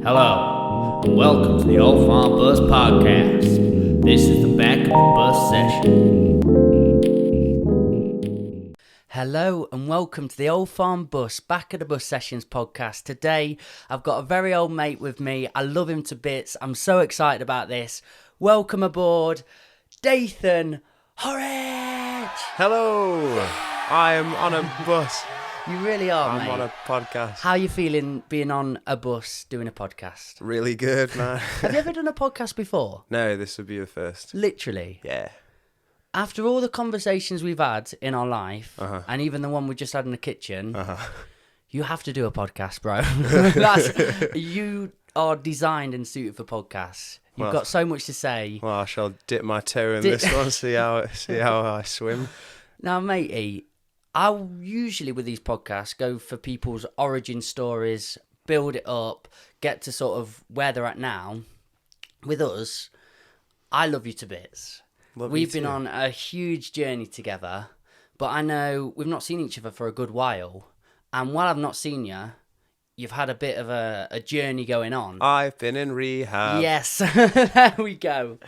Hello, and welcome to the Old Farm Bus Podcast. This is the back of the bus session. Hello and welcome to the Old Farm Bus Back of the Bus Sessions podcast. Today I've got a very old mate with me. I love him to bits. I'm so excited about this. Welcome aboard, Dathan Horridge. Hello, I am on a bus. You really are, I'm mate. on a podcast. How are you feeling being on a bus doing a podcast? Really good, man. Have you ever done a podcast before? No, this would be the first. Literally. Yeah. After all the conversations we've had in our life, and even the one we just had in the kitchen, you have to do a podcast, bro. You are designed and suited for podcasts. You've got so much to say. Well, I shall dip my toe in this one, see how I swim. Now, matey, I'll usually with these podcasts go for people's origin stories, build it up, get to sort of where they're at now. With us, I love you to bits. We've been on a huge journey together, but I know we've not seen each other for a good while. And while I've not seen you, you've had a bit of a journey going on. I've been in rehab. Yes, there we go.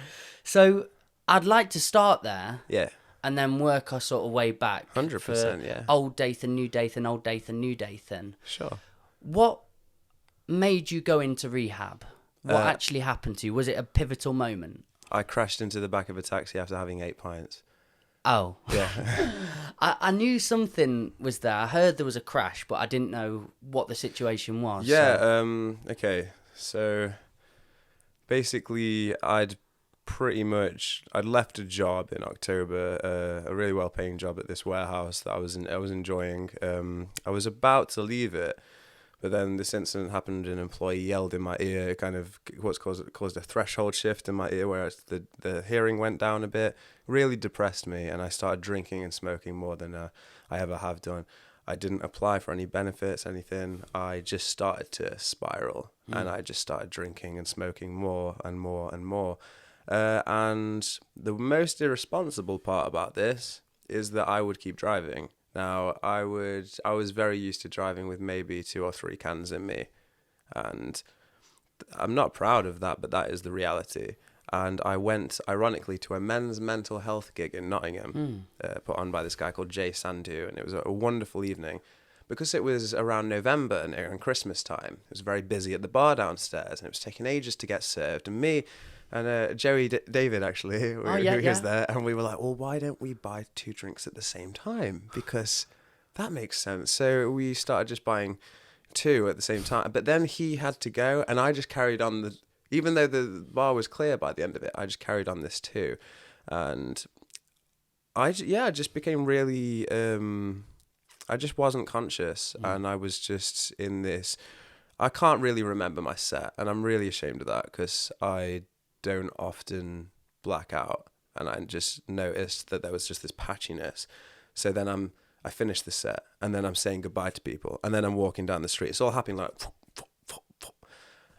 So I'd like to start there. Yeah. And then work our sort of way back. 100%, yeah. Old Dathan, new Dathan, old Dathan, new Dathan. Sure. What made you go into rehab? What actually happened to you? Was it a pivotal moment? I crashed into the back of a taxi after having 8 pints. Oh. Yeah. I knew something was there. I heard there was a crash, but I didn't know what the situation was. Yeah, so. Okay. So, basically, I'd left a job in October, a really well-paying job at this warehouse that I was enjoying. I was about to leave it, but then this incident happened. An employee yelled in my ear, kind of what's caused a threshold shift in my ear, where the hearing went down a bit. Really depressed me, and I started drinking and smoking more than I ever have done. I didn't apply for any benefits, anything. I just started to spiral, and I just started drinking and smoking more and more and more. And the most irresponsible part about this is that I would keep driving. Now, I was very used to driving with maybe 2 or 3 cans in me. And I'm not proud of that, but that is the reality. And I went, ironically, to a men's mental health gig in Nottingham, put on by this guy called Jay Sandu. And it was a wonderful evening. Because it was around November and around Christmas time, it was very busy at the bar downstairs. And it was taking ages to get served. And me... And David, actually, who was there, and we were like, well, why don't we buy 2 drinks at the same time? Because that makes sense. So we started just buying 2 at the same time. But then he had to go, and I just carried on even though the bar was clear by the end of it, I just carried on this too. And I just became really, I just wasn't conscious, and I was just in this, I can't really remember my set, and I'm really ashamed of that, because I don't often black out, and I just noticed that there was just this patchiness. So then I finished the set, and then I'm saying goodbye to people, and then I'm walking down the street. It's all happening like,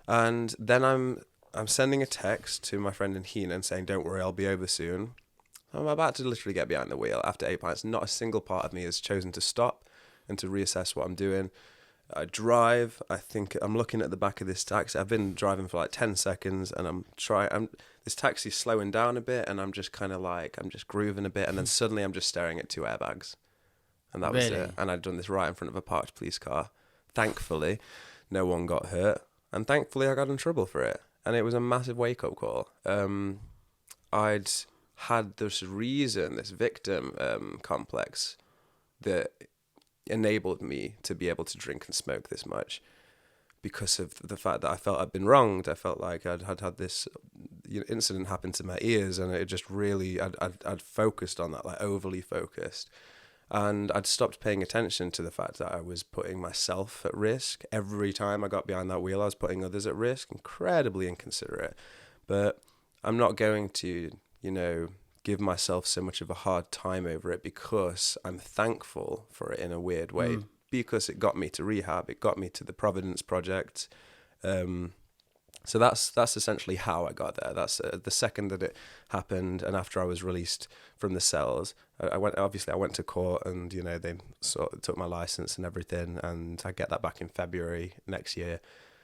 and then I'm sending a text to my friend in Heenan saying, "Don't worry, I'll be over soon." I'm about to literally get behind the wheel after 8 pints. Not a single part of me has chosen to stop and to reassess what I'm doing. I drive. I think I'm looking at the back of this taxi. I've been driving for like 10 seconds, and this taxi's slowing down a bit, and I'm just kind of like, I'm just grooving a bit, and then suddenly I'm just staring at 2 airbags, and that was it. And I'd done this right in front of a parked police car. Thankfully, no one got hurt, and thankfully I got in trouble for it, and it was a massive wake-up call. I'd had this victim complex that enabled me to be able to drink and smoke this much, because of the fact that I felt I'd been wronged. I felt like I'd had this incident happen to my ears, and it just really, I'd focused on that, like overly focused, and I'd stopped paying attention to the fact that I was putting myself at risk. Every time I got behind that wheel, I was putting others at risk. Incredibly inconsiderate. But I'm not going to, give myself so much of a hard time over it, because I'm thankful for it in a weird way, because it got me to rehab, it got me to the Providence Project. So that's essentially how I got there. That's the second that it happened, and after I was released from the cells, I went to court, and they sort of took my license and everything, and I get that back in February next year.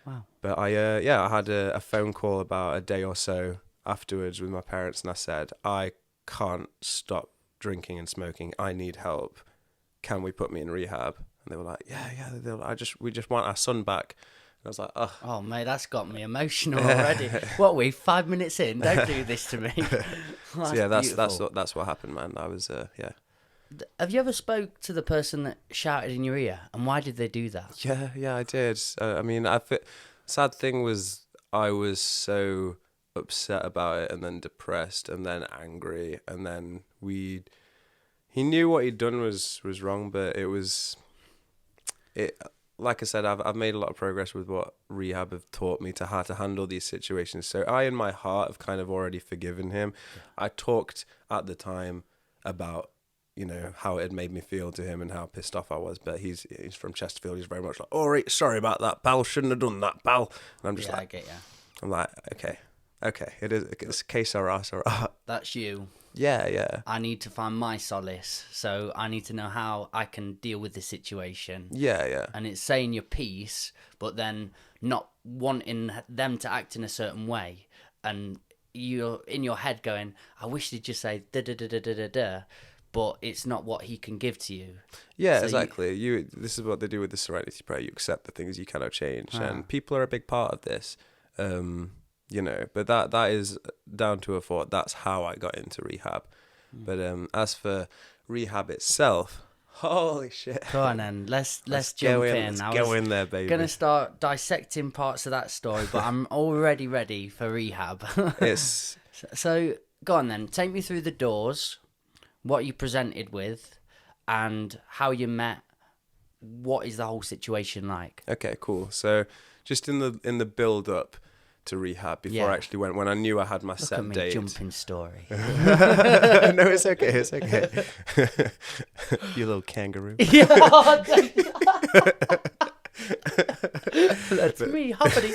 Wow. But I had a phone call about a day or so afterwards with my parents, and I said, I can't stop drinking and smoking. I need help. Can we put me in rehab? And they were like, yeah. We just want our son back. And I was like, oh. Oh, mate, that's got me emotional already. What, we 5 minutes in? Don't do this to me. So yeah, that's what happened, man. I was, Have you ever spoke to the person that shouted in your ear, and why did they do that? Yeah, I did. I mean, sad thing was I was so upset about it, and then depressed, and then angry, and then he knew what he'd done was wrong, but like I said, I've made a lot of progress with what rehab have taught me to how to handle these situations. So I, in my heart, have kind of already forgiven him. Yeah. I talked at the time about, how it had made me feel to him and how pissed off I was. But he's from Chesterfield. He's very much like, all right, sorry about that, pal. Shouldn't have done that, pal. And I'm just like, I get you. I'm like, okay. It's que sera. That's you. Yeah. I need to find my solace, so I need to know how I can deal with this situation. Yeah. And it's saying your piece, but then not wanting them to act in a certain way, and you're in your head going, I wish they'd just say da da da da da da da, but it's not what he can give to you. Yeah, so exactly. This is what they do with the Serenity Prayer. You accept the things you cannot change, and people are a big part of this. But that is down to a fault. That's how I got into rehab. But as for rehab itself, holy shit. Go on then, let's jump in. Let's go in there, baby. Gonna start dissecting parts of that story, but I'm already ready for rehab. So go on then, take me through the doors, what you presented with, and how you met. What is the whole situation like? Okay, cool. So just in the build up to rehab before I actually went, when I knew I had my set date. Jumping story. No, it's okay. You little kangaroo. That's me, hoppity.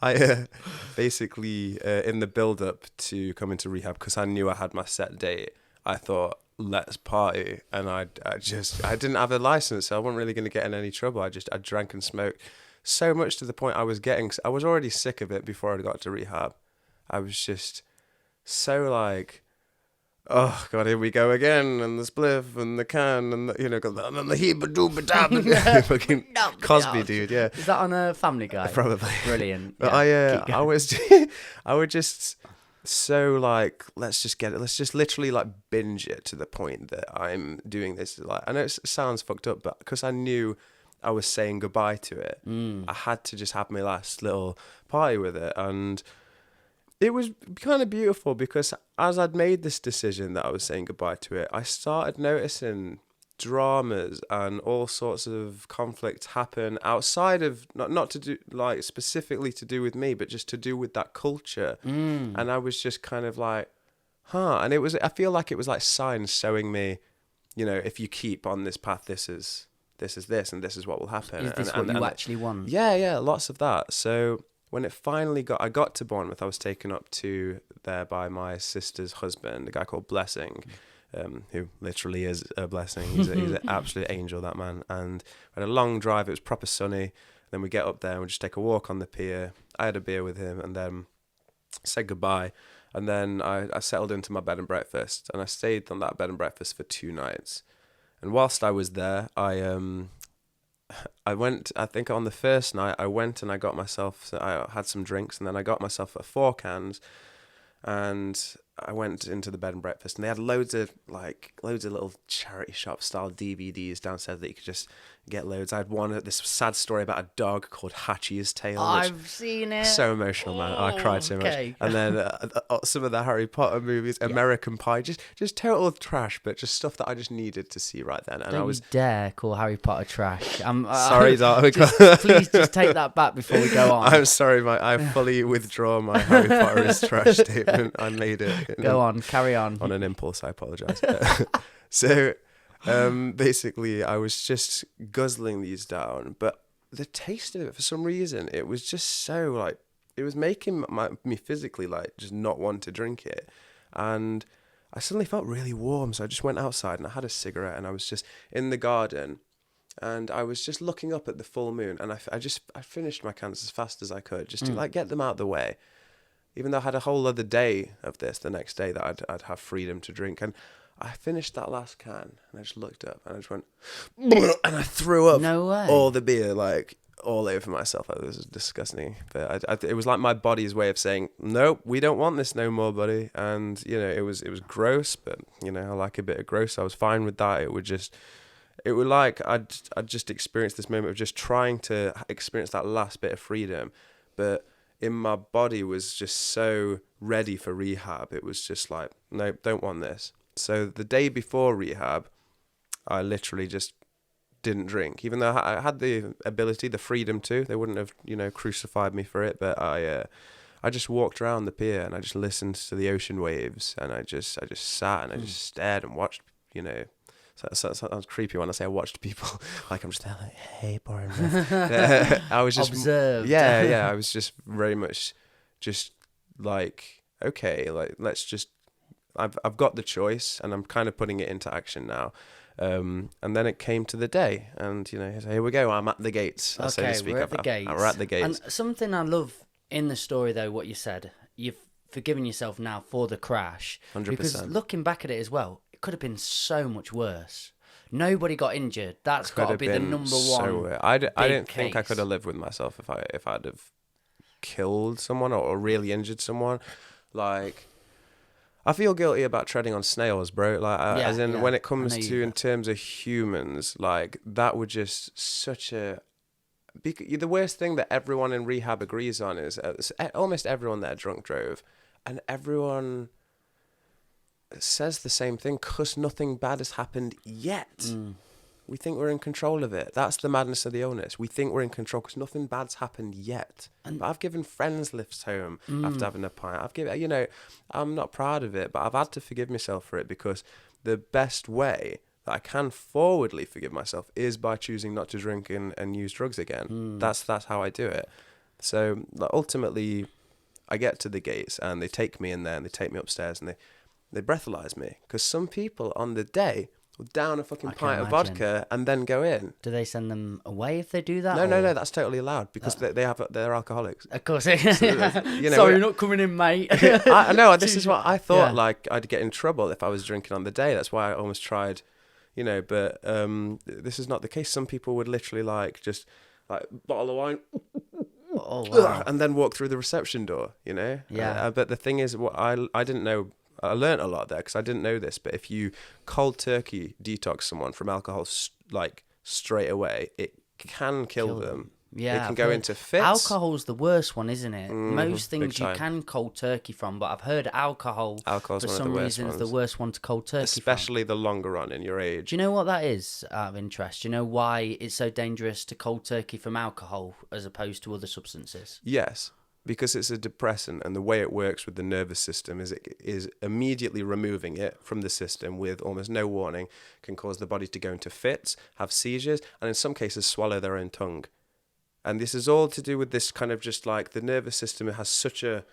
I basically in the build up to come into rehab, because I knew I had my set date, I thought, let's party. And I didn't have a license, so I wasn't really going to get in any trouble. I drank and smoked so much to the point I was already sick of it before I got to rehab. I was just so like, oh God, here we go again, and the spliff and the can and the heeba-dooba-dab, fucking Cosby dude, yeah. Is that on a Family Guy? Probably. Brilliant. But I was just so like, let's just literally like binge it to the point that I'm doing this. Like, I know it sounds fucked up, but because I knew I was saying goodbye to it, I had to just have my last little party with it. And it was kind of beautiful, because as I'd made this decision that I was saying goodbye to it, I started noticing dramas and all sorts of conflicts happen outside of, not to do like specifically to do with me, but just to do with that culture. And I was just kind of like, and I feel like it was like signs showing me, if you keep on this path, this is this, and this is what will happen. Is this what you actually want? Yeah, lots of that. So when it finally I got to Bournemouth, I was taken up to there by my sister's husband, a guy called Blessing, who literally is a blessing. He's an absolute angel, that man. And we had a long drive. It was proper sunny. Then we get up there and we just take a walk on the pier. I had a beer with him and then said goodbye. And then I settled into my bed and breakfast, and I stayed on that bed and breakfast for 2 nights. And whilst I was there, I went, I think on the first night, I went and I had some drinks, and then I got myself 4 cans, and I went into the bed and breakfast, and they had loads of little charity shop style DVDs downstairs that you could just get loads. I had this sad story about a dog called Hatchie's Tale. I've seen it. So emotional, man. I cried so much. And then some of the Harry Potter movies, American Pie, just total trash, but just stuff that I just needed to see right then. And Don't you dare call Harry Potter trash. Sorry, darling. Please just take that back before we go on. I'm sorry, I fully withdraw my Harry Potter is trash statement. I made it. Go on, carry on. On an impulse, I apologise. So basically, I was just guzzling these down, but the taste of it, for some reason, it was just so like, it was making me physically like just not want to drink it. And I suddenly felt really warm, so I just went outside and I had a cigarette, and I was just in the garden, and I was just looking up at the full moon, and I finished my cans as fast as I could, just to like get them out of the way. Even though I had a whole other day of this the next day that I'd have freedom to drink, and I finished that last can, and I just looked up, and I just went, and I threw up all the beer, like, all over myself. Like, this is disgusting. But it was like my body's way of saying, nope, we don't want this no more, buddy. And, you know, it was gross, but, you know, I like a bit of gross. I was fine with that. It would like, I'd just experienced this moment of just trying to experience that last bit of freedom. But in my body was just so ready for rehab. It was just like, nope, don't want this. So the day before rehab, I literally just didn't drink, even though I had the ability, the freedom to. They wouldn't have, you know, crucified me for it, but I just walked around the pier and I just listened to the ocean waves, and I just sat and I just stared and watched, you know. So that sounds creepy when I say I watched people, like I'm just there like, hey, boring. I was just observed. Yeah, I was just very much just like, okay, like let's just. I've got the choice, and I'm kind of putting it into action now. And then it came to the day, and, you know, here we go. I'm at the gates. So to speak. We're at the gates. We're at the gates. And something I love in the story, though, what you said, you've forgiven yourself now for the crash. 100%. Because looking back at it as well, it could have been so much worse. Nobody got injured. That's got to be the number one. I didn't think I could have lived with myself if I'd have killed someone or really injured someone. Like, I feel guilty about treading on snails, bro. Like, when it comes to in terms of humans, like, that would just such a. The worst thing that everyone in rehab agrees on is almost everyone there drunk drove, and everyone says the same thing, because nothing bad has happened yet. We think we're in control of it. That's the madness of the illness. We think we're in control because nothing bad's happened yet. But I've given friends lifts home after having a pint. I've given, you know, I'm not proud of it, but I've had to forgive myself for it, because the best way that I can forwardly forgive myself is by choosing not to drink and use drugs again. That's how I do it. So like, ultimately, I get to the gates and they take me in there and they take me upstairs and they breathalyze me, because some people on the day down a fucking pint of vodka and then go in. Do they send them away if they do that? No, that's totally allowed, because they're alcoholics. Of course. So, you know, sorry, you're not coming in, mate. I know, this is what I thought, like, I'd get in trouble if I was drinking on the day. That's why I almost tried, you know, but this is not the case. Some people would literally, like, just, like, bottle of wine, oh, wow. and then walk through the reception door, you know? Yeah. But the thing is, what I didn't know, I learned a lot there, because I didn't know this, but if you cold turkey detox someone from alcohol like straight away, it can kill them. Yeah, it can go into fits. Alcohol's the worst one, isn't it? Most big things you time. can cold turkey from, but I've heard alcohol's for some reason is the worst one to cold turkey especially the longer on in your age. Do you know what that is, out of interest? Do you know why it's so dangerous to cold turkey from alcohol as opposed to other substances? Yes, because it's a depressant, and the way it works with the nervous system is it is immediately removing it from the system with almost no warning, can cause the body to go into fits, have seizures, and in some cases swallow their own tongue. And this is all to do with this kind of just like the nervous system has such a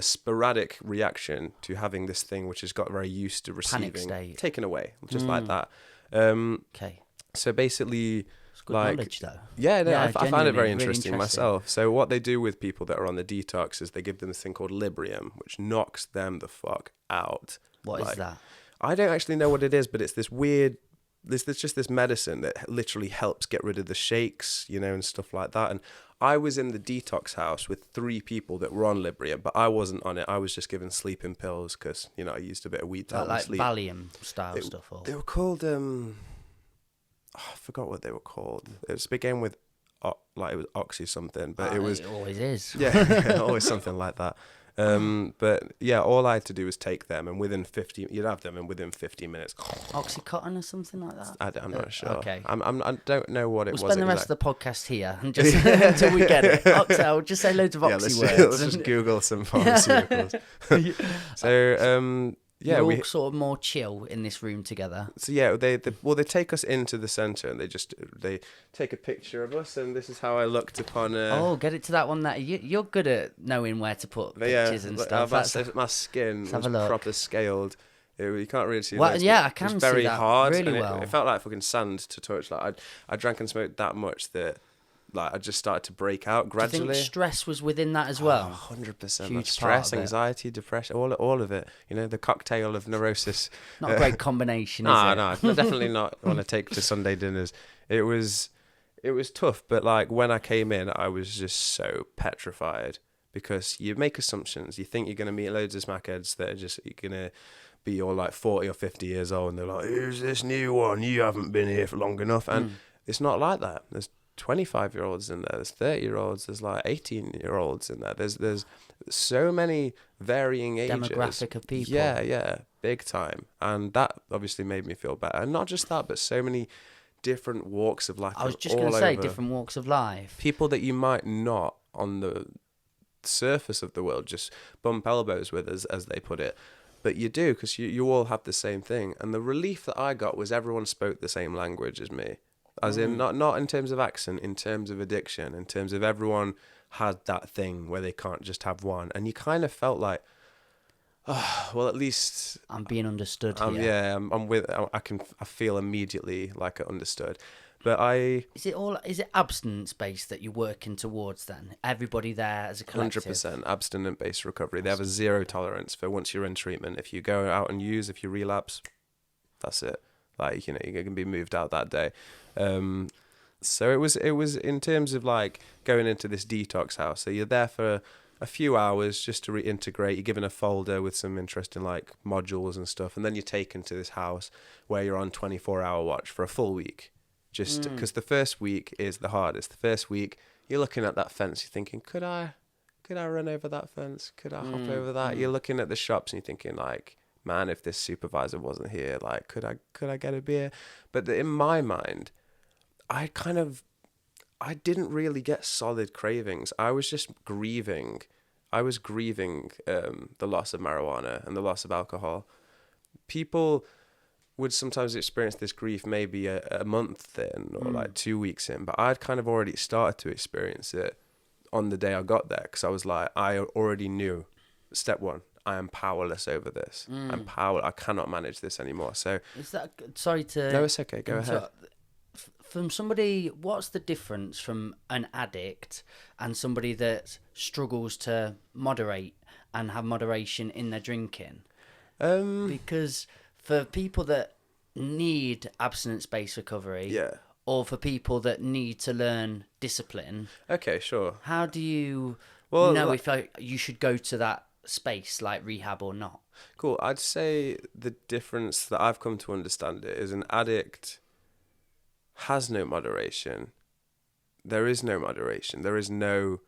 sporadic reaction to having this thing which has got very used to receiving taken away, just like that. Okay. So basically, It's good like, knowledge, though. Yeah, I find it very really interesting myself. So what they do with people that are on the detox is they give them this thing called Librium, which knocks them the fuck out. What is that? I don't actually know what it is, but it's this weird, there's just this medicine that literally helps get rid of the shakes, you know, and stuff like that. And I was in the detox house with 3 people that were on Librium, but I wasn't on it. I was just given sleeping pills because, you know, I used a bit of weed to help me sleep. Like Valium style stuff? Or? They were called, I forgot what they were called. It began with, like, it was Oxy something, but it was... It always is. Yeah, always something like that. But yeah, all I had to do was take them, and you'd have them, and within 50 minutes... Oxycontin or something like that? I'm not sure. Okay. I don't know what it was. We'll spend the rest of the podcast here and just until we get it. I'll just say loads of Oxy words. Let's just Google some pharmaceuticals. So, yeah, we're all sort of more chill in this room together. So yeah, they take us into the centre, and they take a picture of us, and this is how I looked upon. Get it to that one that you're good at knowing where to put pictures and stuff. My skin was proper scaled. You can't really see. Well, legs, yeah, but I can it was very see that hard, really and well. it felt like fucking sand to touch. Like I drank and smoked that much that like I just started to break out gradually. Do you think stress was within that as well? 100%. Huge Stress, part of it. anxiety, depression, all of it. You know, the cocktail of neurosis. Not a great combination, is No, it? no, definitely not want to take to Sunday dinners. It was tough, but like when I came in, I was just so petrified because you make assumptions. You think you're going to meet loads of smackheads that are just going to be all like 40 or 50 years old, and they're like, "Who's this new one? You haven't been here for long enough." And it's not like that. There's 25-year-olds in there. There's 30-year-olds. There's like 18-year-olds in there. There's so many varying ages. Demographic of people. Yeah, big time. And that obviously made me feel better. And not just that, but so many different walks of life. I was just going to say different walks of life. People that you might not on the surface of the world just bump elbows with, as they put it. But you do, because you all have the same thing. And the relief that I got was everyone spoke the same language as me. As in, not in terms of accent, in terms of addiction, in terms of everyone had that thing where they can't just have one. And you kind of felt like, oh, well, at least I'm being understood here. Yeah, I'm with. I feel immediately like I understood. But Is it abstinence based that you're working towards then? Everybody there as a collective? 100% abstinent based recovery. They have a zero tolerance for once you're in treatment. If you go out and use, if you relapse, that's it. Like, you know, you can be moved out that day. So it was in terms of like going into this detox house. So you're there for a few hours just to reintegrate. You're given a folder with some interesting like modules and stuff, and then you're taken to this house where you're on 24-hour watch for a full week. Just because the first week is the hardest. The first week you're looking at that fence, you're thinking, could I run over that fence? Could I hop over that? You're looking at the shops and you're thinking like, man, if this supervisor wasn't here, like, could I get a beer? But in my mind, I didn't really get solid cravings. I was just grieving. I was grieving the loss of marijuana and the loss of alcohol. People would sometimes experience this grief maybe a month in or like 2 weeks in, but I'd kind of already started to experience it on the day I got there, because I was like, I already knew, step one, I am powerless over this. I cannot manage this anymore. So is that, sorry to... No, it's okay, go ahead. From somebody, what's the difference from an addict and somebody that struggles to moderate and have moderation in their drinking? Because for people that need abstinence-based recovery, Yeah. or for people that need to learn discipline, Okay, sure. how do you know if you should go to that space like rehab or not? Cool. I'd say the difference that I've come to understand it is an addict has no moderation. There is no moderation. There is no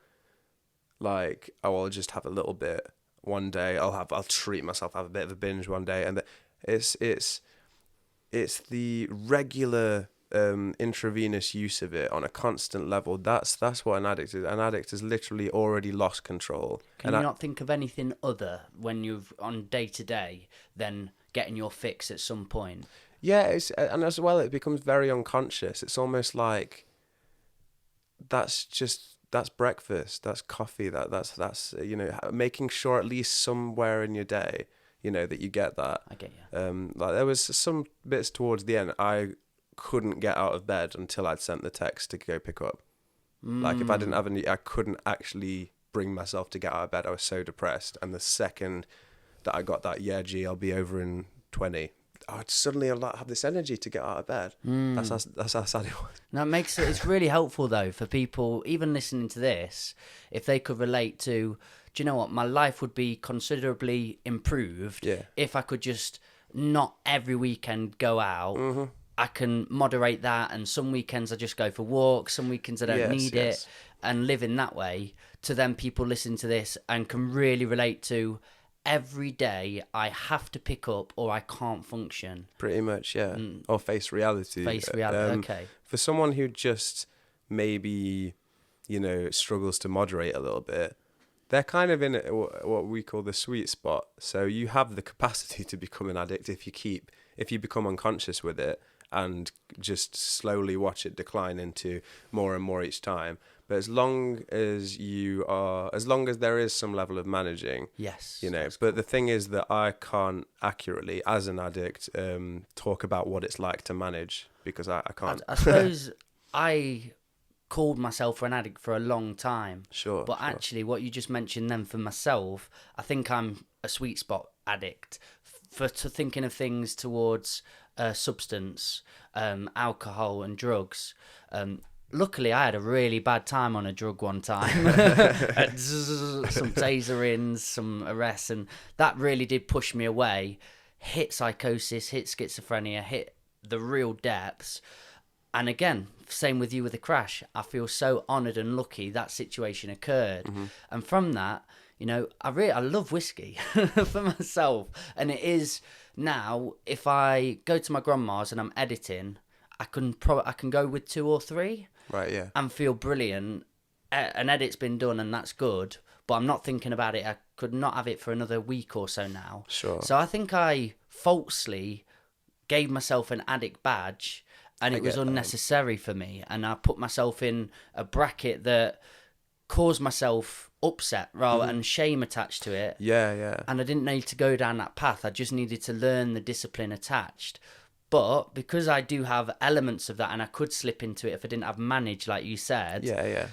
like, oh, I'll just have a little bit one day. I'll treat myself, have a bit of a binge one day, and it's the regular intravenous use of it on a constant level. That's what an addict is. An addict has literally already lost control. Can you not think of anything other when you're on day to day than getting your fix at some point? Yeah, and as well, it becomes very unconscious. It's almost like that's breakfast, that's coffee, that's you know, making sure at least somewhere in your day, you know, that you get that. I get you. Like there was some bits towards the end, I couldn't get out of bed until I'd sent the text to go pick up. Like if I didn't have any, I couldn't actually bring myself to get out of bed. I was so depressed. And the second that I got that, yeah, gee, I'll be over in 20, I'd suddenly have this energy to get out of bed. That's how sad it was. Now it makes it, it's really helpful though for people even listening to this, if they could relate to, do you know what, my life would be considerably improved if I could just not every weekend go out. I can moderate that, and some weekends I just go for walks, some weekends I don't need it, and live in that way. To then people listening to this and can really relate to, every day I have to pick up or I can't function. Pretty much, yeah. Or face reality. Face reality, okay. For someone who just maybe, you know, struggles to moderate a little bit, they're kind of in what we call the sweet spot. So you have the capacity to become an addict if you become unconscious with it and just slowly watch it decline into more and more each time. But as long as there is some level of managing, Yes. you know. But the thing is that I can't accurately, as an addict, talk about what it's like to manage, because I can't. I suppose I called myself an addict for a long time. Sure. But actually, what you just mentioned then, for myself, I think I'm a sweet spot addict for thinking of things towards substance, alcohol and drugs. Luckily, I had a really bad time on a drug one time. Some taserings, some arrests, and that really did push me away. Hit psychosis, hit schizophrenia, hit the real depths. And again, same with you with the crash. I feel so honoured and lucky that situation occurred. Mm-hmm. And from that, you know, I love whiskey for myself. And it is now, if I go to my grandma's and I'm editing, I can go with 2 or 3. Right, yeah. And feel brilliant. An edit's been done and that's good, but I'm not thinking about it. I could not have it for another week or so now. Sure. So I think I falsely gave myself an addict badge, and it was unnecessary for me. And I put myself in a bracket that caused myself upset rather and shame attached to it. Yeah, yeah. And I didn't need to go down that path. I just needed to learn the discipline attached. But because I do have elements of that, and I could slip into it if I didn't have manage, like you said. Yeah, yeah.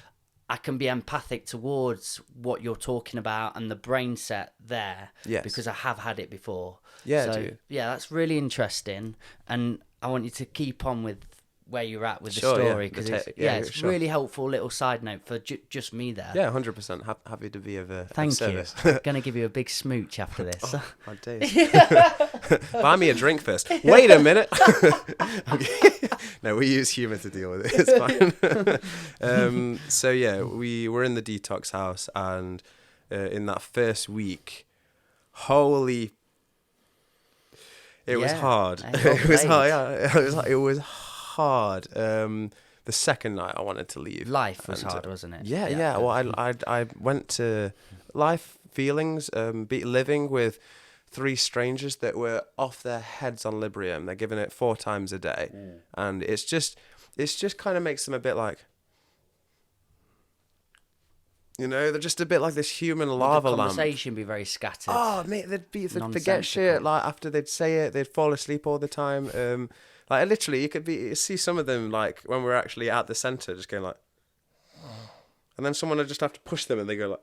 I can be empathic towards what you're talking about and the brain set there. Yes. Because I have had it before. Yeah, so, dude. yeah, that's really interesting. And I want you to keep on with where you're at with Sure, the story, because it's sure. really helpful little side note for just me there. Yeah, 100%. Happy to be of Thank service. you. Gonna give you a big smooch after this. Oh, my days. Buy me a drink first. Wait a minute. No, we use humour to deal with it. It's fine. So yeah, we were in the detox house, and in that first week, it was hard. It was hard. Yeah, it was hard. The second night I wanted to leave. Life was hard, wasn't it? Yeah. Well, I went to life feelings, living with 3 strangers that were off their heads on Librium. They're giving it 4 times a day, and it's just kind of makes them a bit like, you know, they're just a bit like this human lava lamp. The conversation be very scattered. Oh, mate, they'd forget shit. Like, after they'd say it, they'd fall asleep all the time. Like, literally, you see some of them, like, when we're actually at the centre, just going like, and then someone would just have to push them, and they go like,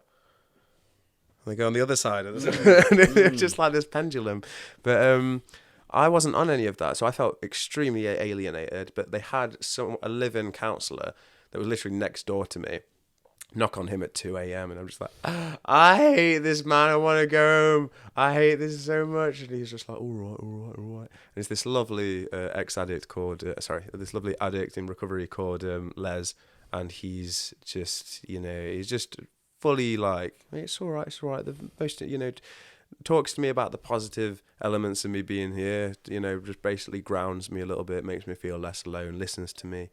and they go on the other side, and they're just like this pendulum. But I wasn't on any of that, so I felt extremely alienated. But they had a live-in counsellor that was literally next door to me. Knock on him at 2 a.m. and I'm just like, I hate this, man. I want to go home. I hate this so much. And he's just like, all right. And it's this lovely ex-addict called, this lovely addict in recovery called Les. And he's just, he's just fully like, it's all right. The most, talks to me about the positive elements of me being here, just basically grounds me a little bit, makes me feel less alone, listens to me,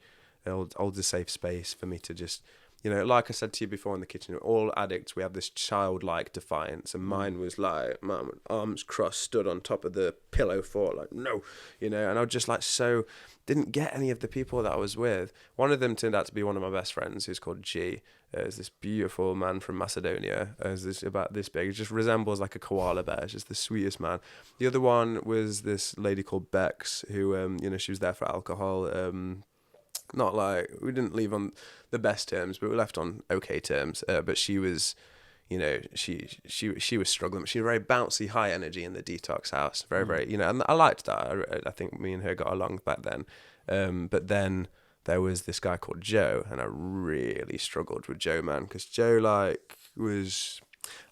holds a safe space for me to just, like I said to you before in the kitchen, all addicts, we have this childlike defiance, and mine was like, arms crossed, stood on top of the pillow fort, like, no, and I was just like, so didn't get any of the people that I was with. One of them turned out to be one of my best friends, who's called G. Is this beautiful man from Macedonia. Is about this big. It just resembles like a koala bear. It's just the sweetest man. The other one was this lady called Bex, who, she was there for alcohol. Not like, we didn't leave on the best terms, but we left on okay terms. But she was, she was struggling. She was very bouncy, high energy in the detox house. Very, very, and I liked that. I think me and her got along back then. But then there was this guy called Joe, and I really struggled with Joe, man, because Joe,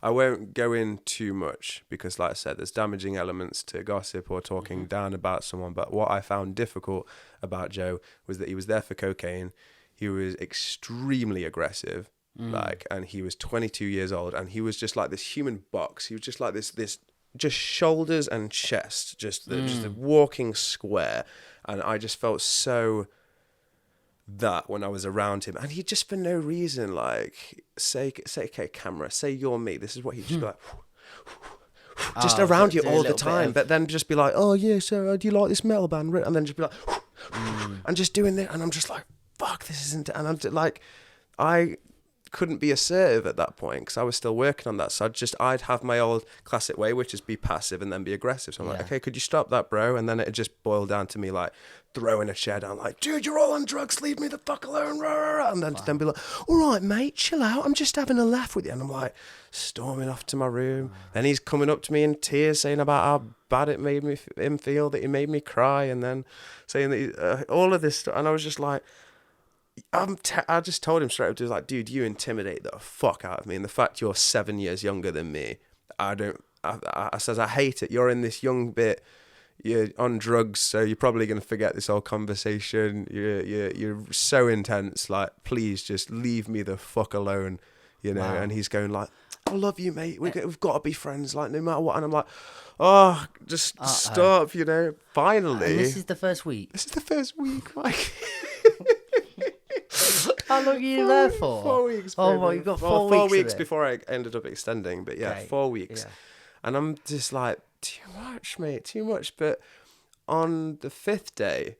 I won't go in too much because, like I said, there's damaging elements to gossip or talking down about someone. But what I found difficult about Joe was that he was there for cocaine. He was extremely aggressive, and he was 22 years old, and he was just like this human box. He was just like this just shoulders and chest, just a walking square. And I just felt so that when I was around him, and he just for no reason, like, say, okay, camera, say you're me. This is what he'd just be like, just around you all the time. But then just be like, oh yeah, so do you like this metal band? And then just be like, and just doing it. And I'm just like, fuck, this isn't. And I'm like, I couldn't be assertive at that point because I was still working on that. So I'd have my old classic way, which is be passive and then be aggressive. So I'm like, okay, could you stop that, bro? And then it just boiled down to me like throwing a chair down, like, dude, you're all on drugs, leave me the fuck alone. And then be like, all right, mate, chill out. I'm just having a laugh with you. And I'm like storming off to my room. Then he's coming up to me in tears saying about how bad it made him feel, that he made me cry, and then saying that all of this stuff. And I was just like, I just told him straight up, like, dude, you intimidate the fuck out of me, and the fact you're 7 years younger than me, I says I hate it. You're in this young bit, you're on drugs, so you're probably gonna forget this whole conversation. You're so intense. Like, please just leave me the fuck alone, you know. Wow. And he's going like, I love you, mate. We've got to be friends, like, no matter what. And I'm like, oh, just stop, you know. Finally, and this is the first week. This is the first week, Mike. How long are you there for? 4 weeks. Oh, well, you got 4 weeks. 4 weeks before I ended up extending, but yeah, okay. 4 weeks. Yeah. And I'm just like, too much, mate, too much. But on the 5th day,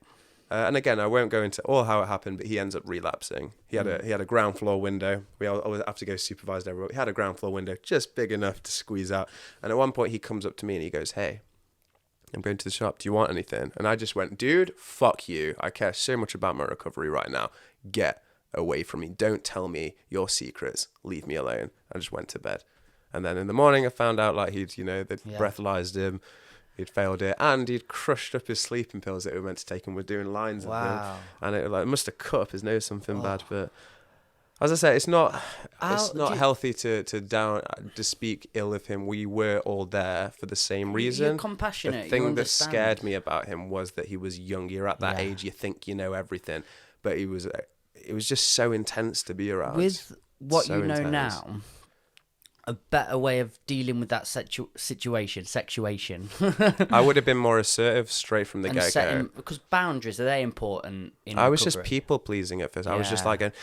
and again, I won't go into all how it happened, but he ends up relapsing. He had a ground floor window. We always have to go supervised everywhere. He had a ground floor window just big enough to squeeze out. And at one point, he comes up to me and he goes, hey, I'm going to the shop. Do you want anything? And I just went, dude, fuck you. I care so much about my recovery right now. Get away from me. Don't tell me your secrets. Leave me alone. I just went to bed. And then in the morning, I found out like they'd breathalyzed him. He'd failed it, and he'd crushed up his sleeping pills that we were meant to take, and we're doing lines of them. And it must have cut up his nose, something bad. But as I say, it's not healthy to speak ill of him. We were all there for the same reason. You're compassionate. The thing that scared me about him was that he was young. You're at that age, you think you know everything, but it was just so intense to be around. With what you know now, a better way of dealing with that situation. I would have been more assertive straight from the get-go. Because boundaries, are they important in I was recovery? Just people-pleasing at first. I was just like,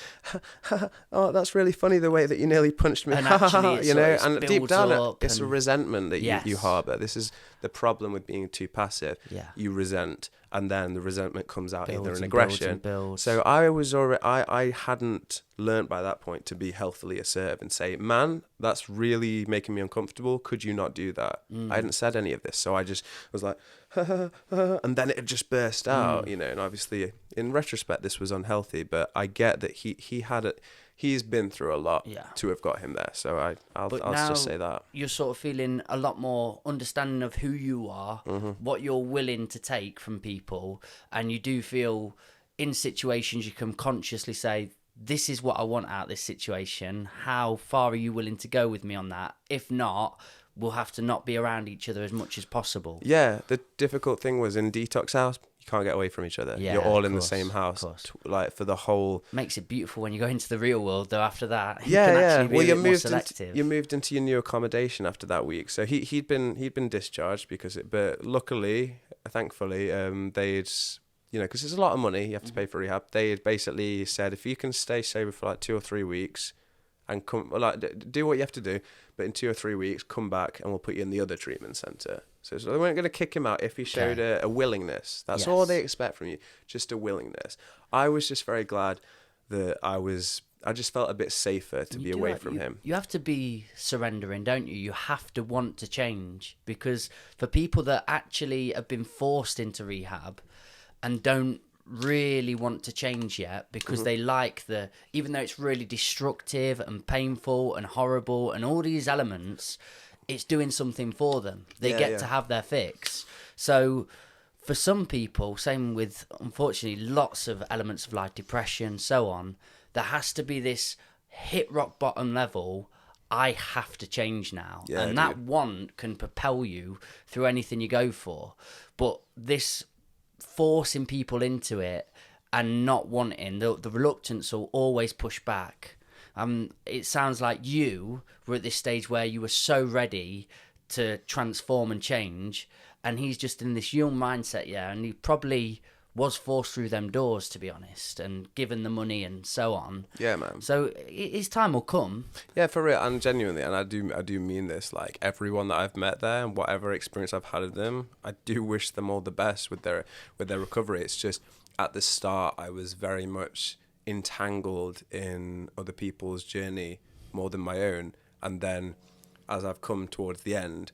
oh, that's really funny the way that you nearly punched me. And actually, you know, and deep down, it's a resentment that yes. you harbour. This is the problem with being too passive. Yeah. You resent, and then the resentment comes out builds either in and aggression. builds. So I hadn't learned by that point to be healthily assertive and say, man, that's really making me uncomfortable. Could you not do that? I hadn't said any of this, so I just was like, and then it just burst out, you know. And obviously, in retrospect, this was unhealthy, but I get that he had it. He's been through a lot to have got him there. So I'll just say that. You're sort of feeling a lot more understanding of who you are, what you're willing to take from people. And you do feel in situations you can consciously say, this is what I want out of this situation. How far are you willing to go with me on that? If not, we'll have to not be around each other as much as possible. Yeah, the difficult thing was in detox house, you can't get away from each other. Yeah, you're all in the same house, like for the whole. Makes it beautiful when you go into the real world, though. After that, you can actually be you more selective. You moved into your new accommodation after that week, so he'd been discharged but luckily, thankfully, they'd. You know, because there's a lot of money you have to pay for rehab. They had basically said, if you can stay sober for like 2 or 3 weeks and come, like, do what you have to do, but in 2 or 3 weeks, come back and we'll put you in the other treatment centre. So they weren't going to kick him out if he showed a willingness. That's all they expect from you, just a willingness. I was just very glad that I just felt a bit safer to be away from him. You have to be surrendering, don't you? You have to want to change, because for people that actually have been forced into rehab and don't really want to change yet because they like even though it's really destructive and painful and horrible and all these elements, it's doing something for them. They get to have their fix. So for some people, same with, unfortunately, lots of elements of like depression, so on, there has to be this hit rock bottom level. I have to change now. And that want can propel you through anything you go for. But this forcing people into it and not wanting, the reluctance will always push back. It sounds like you were at this stage where you were so ready to transform and change, and he's just in this young mindset, and he probably was forced through them doors, to be honest, and given the money and so on. Yeah, man. So his time will come. Yeah, for real, and genuinely, and I do mean this. Like, everyone that I've met there, and whatever experience I've had with them, I do wish them all the best with their recovery. It's just at the start, I was very much entangled in other people's journey more than my own. And then as I've come towards the end,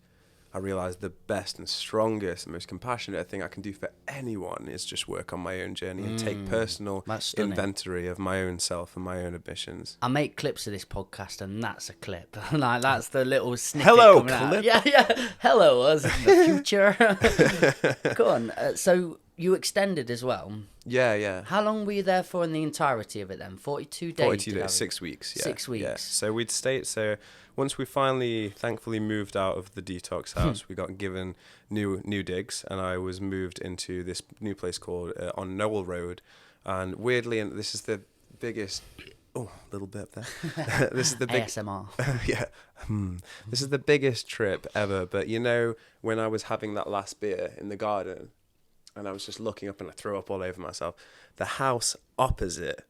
I realised the best and strongest and most compassionate thing I can do for anyone is just work on my own journey and take personal inventory of my own self and my own ambitions. I make clips of this podcast, and that's a clip. Like, that's the little snippet. Hello, coming clip. Out. Yeah. Hello, us in the future. Go on. So you extended as well. Yeah. How long were you there for in the entirety of it then? 42 days? 42 days, 6 weeks. Yeah. 6 weeks. Yeah. So we'd stayed. So once we finally, thankfully, moved out of the detox house, we got given new digs, and I was moved into this new place called on Noel Road. And weirdly, and this is the biggest. Oh, a little bit there. This is the big ASMR. Yeah. This is the biggest trip ever. But you know, when I was having that last beer in the garden, and I was just looking up and I threw up all over myself, the house opposite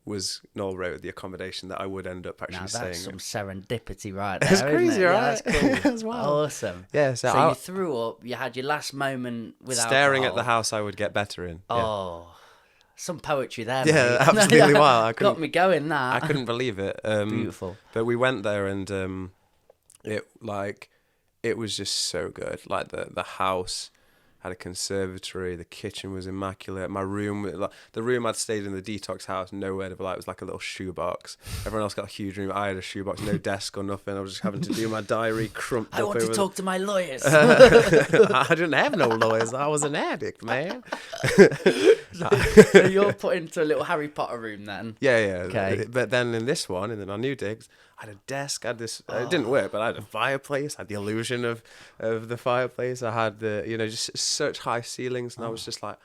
was Knoll Road, the accommodation that I would end up actually staying in. That's some serendipity right there. It's crazy, right? Yeah, that's cool. As well. Awesome. Yeah, so you threw up, you had your last moment with staring alcohol. at the house I would get better in. Oh, some poetry there. Yeah, mate. absolutely wild. Got me going, that. I couldn't believe it. Beautiful. But we went there, and it was just so good. Like the house had a conservatory, the kitchen was immaculate. My room, like the room I'd stayed in the detox house, nowhere to like, it was like a little shoebox. Everyone else got a huge room. I had a shoebox, no desk or nothing. I was just having to do my diary, crumped up. I want to talk to my lawyers. I didn't have no lawyers. I was an addict, man. So you're put into a little Harry Potter room then? Yeah. Okay. But then in this one, and then our new digs, I had a desk. I had this. It didn't work, but I had a fireplace. I had the illusion of the fireplace. I had just such high ceilings, and I was just like,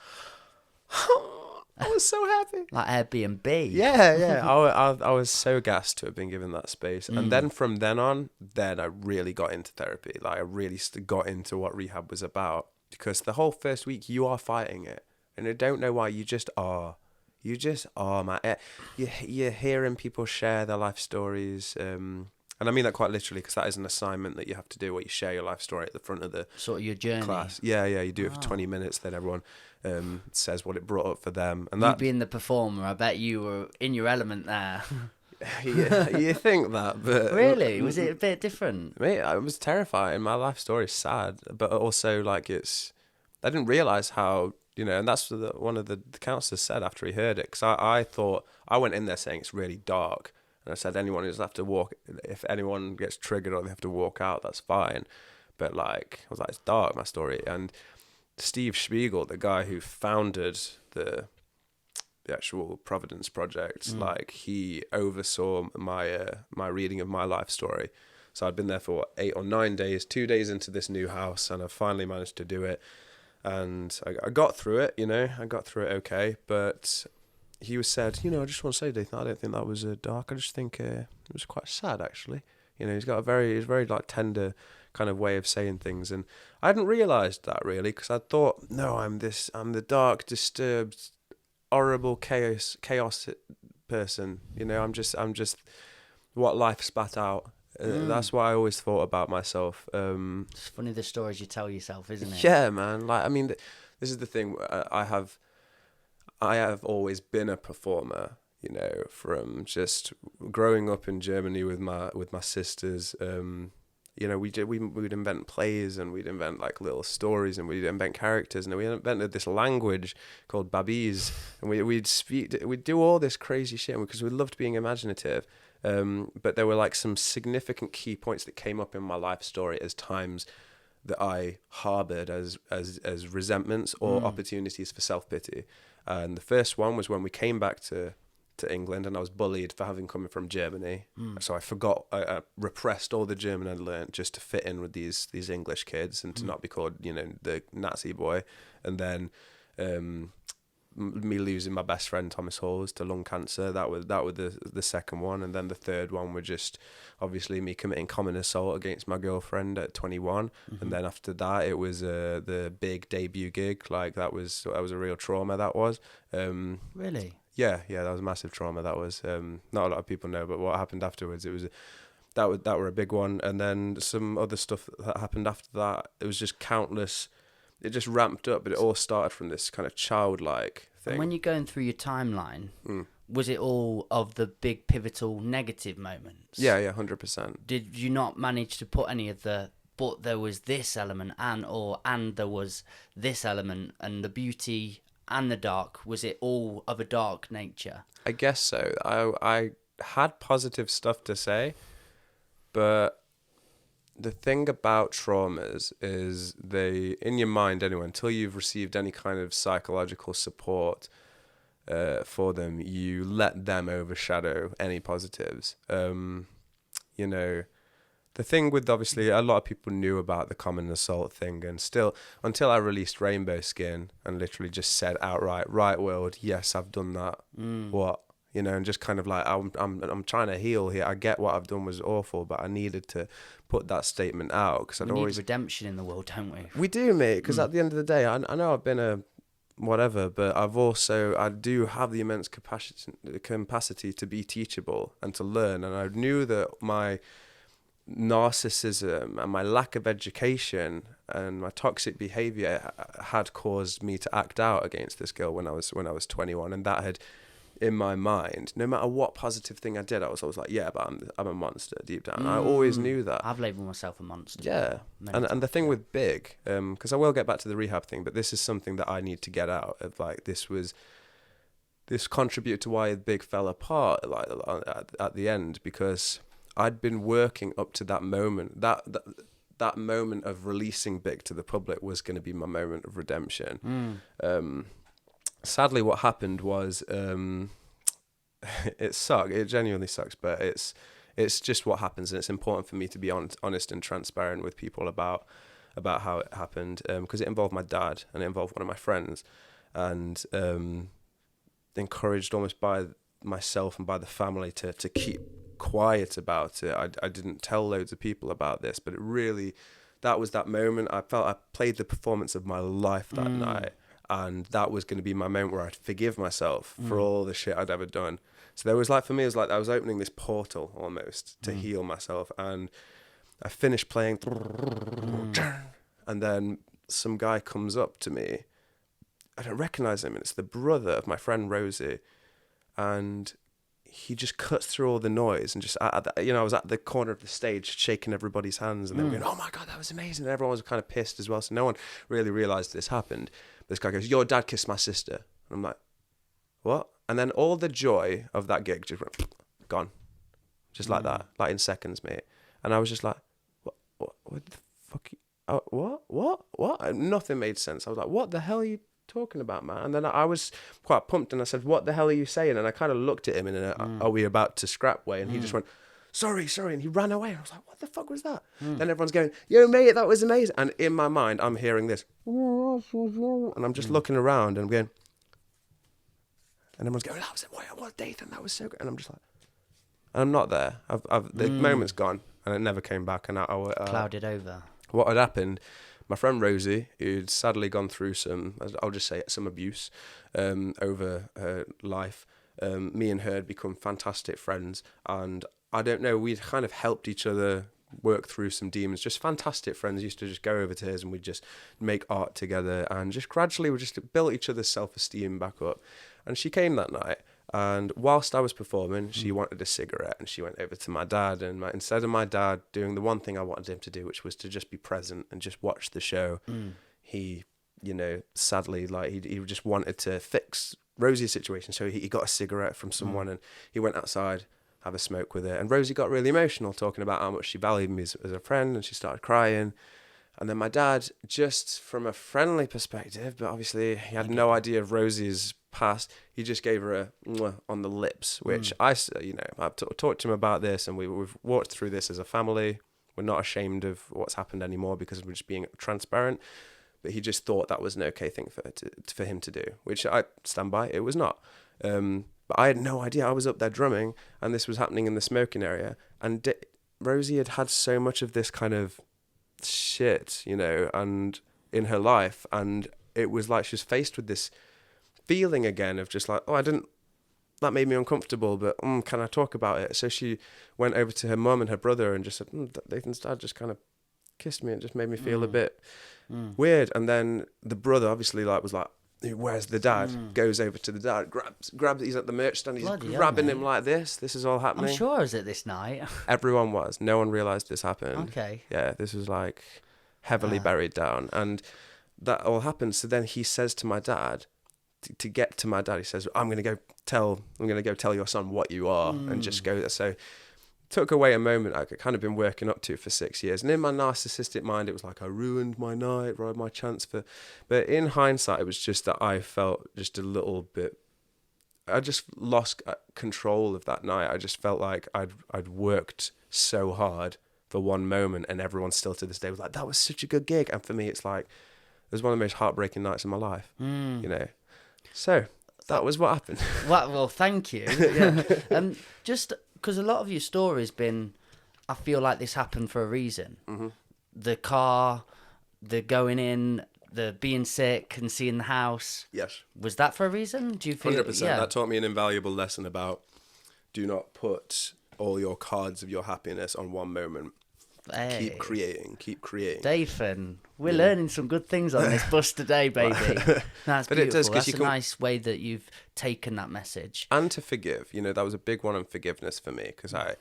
I was so happy. Like Airbnb. Yeah. I was so gassed to have been given that space, and then from then on, I really got into therapy. Like I really got into what rehab was about, because the whole first week you are fighting it, and I don't know why. You just are. You just are, man. You're hearing people share their life stories, and I mean that quite literally, because that is an assignment that you have to do, where you share your life story at the front of the sort of your journey. Class. Yeah, you do it for 20 minutes, then everyone says what it brought up for them. And you that, being the performer, I bet you were in your element there. you think that, but... Really? Was it a bit different? Mate, it was terrifying. My life story is sad, but also, like, I didn't realise how... and that's what one of the counsellors said after he heard it, because I thought, I went in there saying it's really dark, and I said anyone who's have to walk, if anyone gets triggered or they have to walk out, that's fine. But like, I was like, it's dark, my story. And Steve Spiegel, the guy who founded the actual Providence Project, like he oversaw my reading of my life story. So I'd been there for 8 or 9 days, 2 days into this new house, and I finally managed to do it. And I got through it, I got through it okay. But he said, I just want to say, Dathan, I don't think that was dark. I just think it was quite sad, actually. He's got a very like tender kind of way of saying things. And I hadn't realised that really, because I thought, no, I'm the dark, disturbed, horrible chaos person. I'm just what life spat out. That's what I always thought about myself. It's funny the stories you tell yourself, isn't it? Yeah, man. Like, I mean, this is the thing. I have always been a performer. From just growing up in Germany with my sisters. We'd invent plays, and we'd invent like little stories, and we'd invent characters, and we invented this language called Babis, and we'd do all this crazy shit because we loved being imaginative. But there were like some significant key points that came up in my life story as times that I harbored as resentments or opportunities for self-pity. And the first one was when we came back to England, and I was bullied for having come from Germany. So I repressed all the German I'd learned just to fit in with these English kids and to not be called, the Nazi boy. And then me losing my best friend Thomas Halls to lung cancer, that was the second one. And then the third one was just obviously me committing common assault against my girlfriend at 21. And then after that it was the big debut gig. Like that was a real trauma, that was. Really? Yeah, that was a massive trauma. That was not a lot of people know, but what happened afterwards, that were a big one. And then some other stuff that happened after that, it was just countless. It just ramped up, but it all started from this kind of childlike thing. And when you're going through your timeline, was it all of the big pivotal negative moments? Yeah, 100%. Did you not manage to put any of the, but there was this element and there was this element, and the beauty and the dark, was it all of a dark nature? I guess so. I had positive stuff to say, but the thing about traumas is they, in your mind anyway, until you've received any kind of psychological support for them, you let them overshadow any positives. You know, the thing with, obviously, a lot of people knew about the common assault thing, and still, until I released Rainbow Skin and literally just said outright, right world, yes, I've done that. What? You know, and just kind of like, I'm trying to heal here. I get what I've done was awful, but I needed to put that statement out, because I'd always... need redemption in the world, don't we? We do, mate, because at the end of the day, I know I've been a whatever, but I do have the immense capacity to be teachable and to learn, and I knew that my narcissism and my lack of education and my toxic behavior had caused me to act out against this girl when I was 21, and that had, in my mind, no matter what positive thing I did, I was always like, yeah, but I'm a monster deep down. I always knew that. I've labelled myself a monster. Yeah, and the thing with big, because I will get back to the rehab thing, but this is something that I need to get out of. Like, this contributed to why big fell apart, like at the end, because I'd been working up to that moment. That moment of releasing big to the public was going to be my moment of redemption. Sadly, what happened was, it sucked. It genuinely sucks, but it's just what happens, and it's important for me to be honest and transparent with people about how it happened, because it involved my dad and it involved one of my friends, and encouraged almost by myself and by the family to keep quiet about it. I didn't tell loads of people about this, but it really, that was that moment. I felt I played the performance of my life that night. And that was going to be my moment where I'd forgive myself for all the shit I'd ever done. So there was like, for me, it was like I was opening this portal almost to heal myself. And I finished playing, and then some guy comes up to me. I don't recognize him, and it's the brother of my friend Rosie. And he just cuts through all the noise and just, I was at the corner of the stage shaking everybody's hands, and they were going, oh my God, that was amazing. And everyone was kind of pissed as well. So no one really realized this happened. This guy goes, your dad kissed my sister. And I'm like, what? And then all the joy of that gig just went, gone. Just like that, like in seconds, mate. And I was just like, what the fuck? What? And nothing made sense. I was like, what the hell are you talking about, man? And then I was quite pumped, and I said, what the hell are you saying? And I kind of looked at him in are we about to scrap way? And he just went, sorry, and he ran away. And I was like, what the fuck was that? Then everyone's going, yo, mate, that was amazing. And in my mind, I'm hearing this, and I'm just looking around and going, and everyone's going, that was what, Dathan, that was so good. And I'm just like, and I'm not there. The moment's gone, and it never came back. And I clouded over. What had happened, my friend Rosie, who'd sadly gone through some abuse over her life, me and her had become fantastic friends, and I don't know, we'd kind of helped each other work through some demons, just fantastic friends. Used to just go over to hers and we'd just make art together, and just gradually we just built each other's self-esteem back up. And she came that night, and whilst I was performing, she wanted a cigarette, and she went over to my dad, and instead of my dad doing the one thing I wanted him to do, which was to just be present and just watch the show, he, sadly, like he just wanted to fix Rosie's situation. So he got a cigarette from someone, and he went outside, have a smoke with her. And Rosie got really emotional, talking about how much she valued me as a friend, and she started crying. And then my dad, just from a friendly perspective, but obviously he had no idea of Rosie's past, he just gave her a mwah on the lips, which I've talked to him about this, and we've walked through this as a family. We're not ashamed of what's happened anymore because we're just being transparent. But he just thought that was an okay thing for him to do, which I stand by. It was not. But I had no idea. I was up there drumming, and this was happening in the smoking area. And Rosie had so much of this kind of shit, and in her life, and it was like she was faced with this feeling again of just like, that made me uncomfortable, but can I talk about it? So she went over to her mum and her brother and just said, Dathan's dad just kind of kissed me and just made me feel a bit weird. And then the brother obviously was like, where's the dad? Goes over to the dad, grabs. He's at the merch stand. He's Bloody hell, grabbing mate. him like this. This is all happening. I'm sure I was at this night. Everyone was. No one realised this happened. Okay. Yeah, this was like heavily buried down, and that all happened. So then he says to my dad, to get to my dad, he says, I'm gonna go tell your son what you are, and just go there. So took away a moment I'd kind of been working up to for 6 years, and in my narcissistic mind it was like I ruined my night, ruined my chance for, but in hindsight it was just that I felt just a little bit, I just lost control of that night. I just felt like I'd worked so hard for one moment, and everyone still to this day was like, that was such a good gig. And for me it's like, it was one of the most heartbreaking nights of my life. You know, so that was what happened. Well, thank you. Yeah. Just because a lot of your story's been, I feel like this happened for a reason. The car, the going in, the being sick and seeing the house. Yes. Was that for a reason? Do you feel? 100%. Yeah. That taught me an invaluable lesson about do not put all your cards of your happiness on one moment. Hey. Keep creating. Dathan, we're learning some good things on this bus today, baby. That's But beautiful. it does, 'cause That's a nice way that you've taken that message. And to forgive. You know, that was a big one on forgiveness for me, because I'd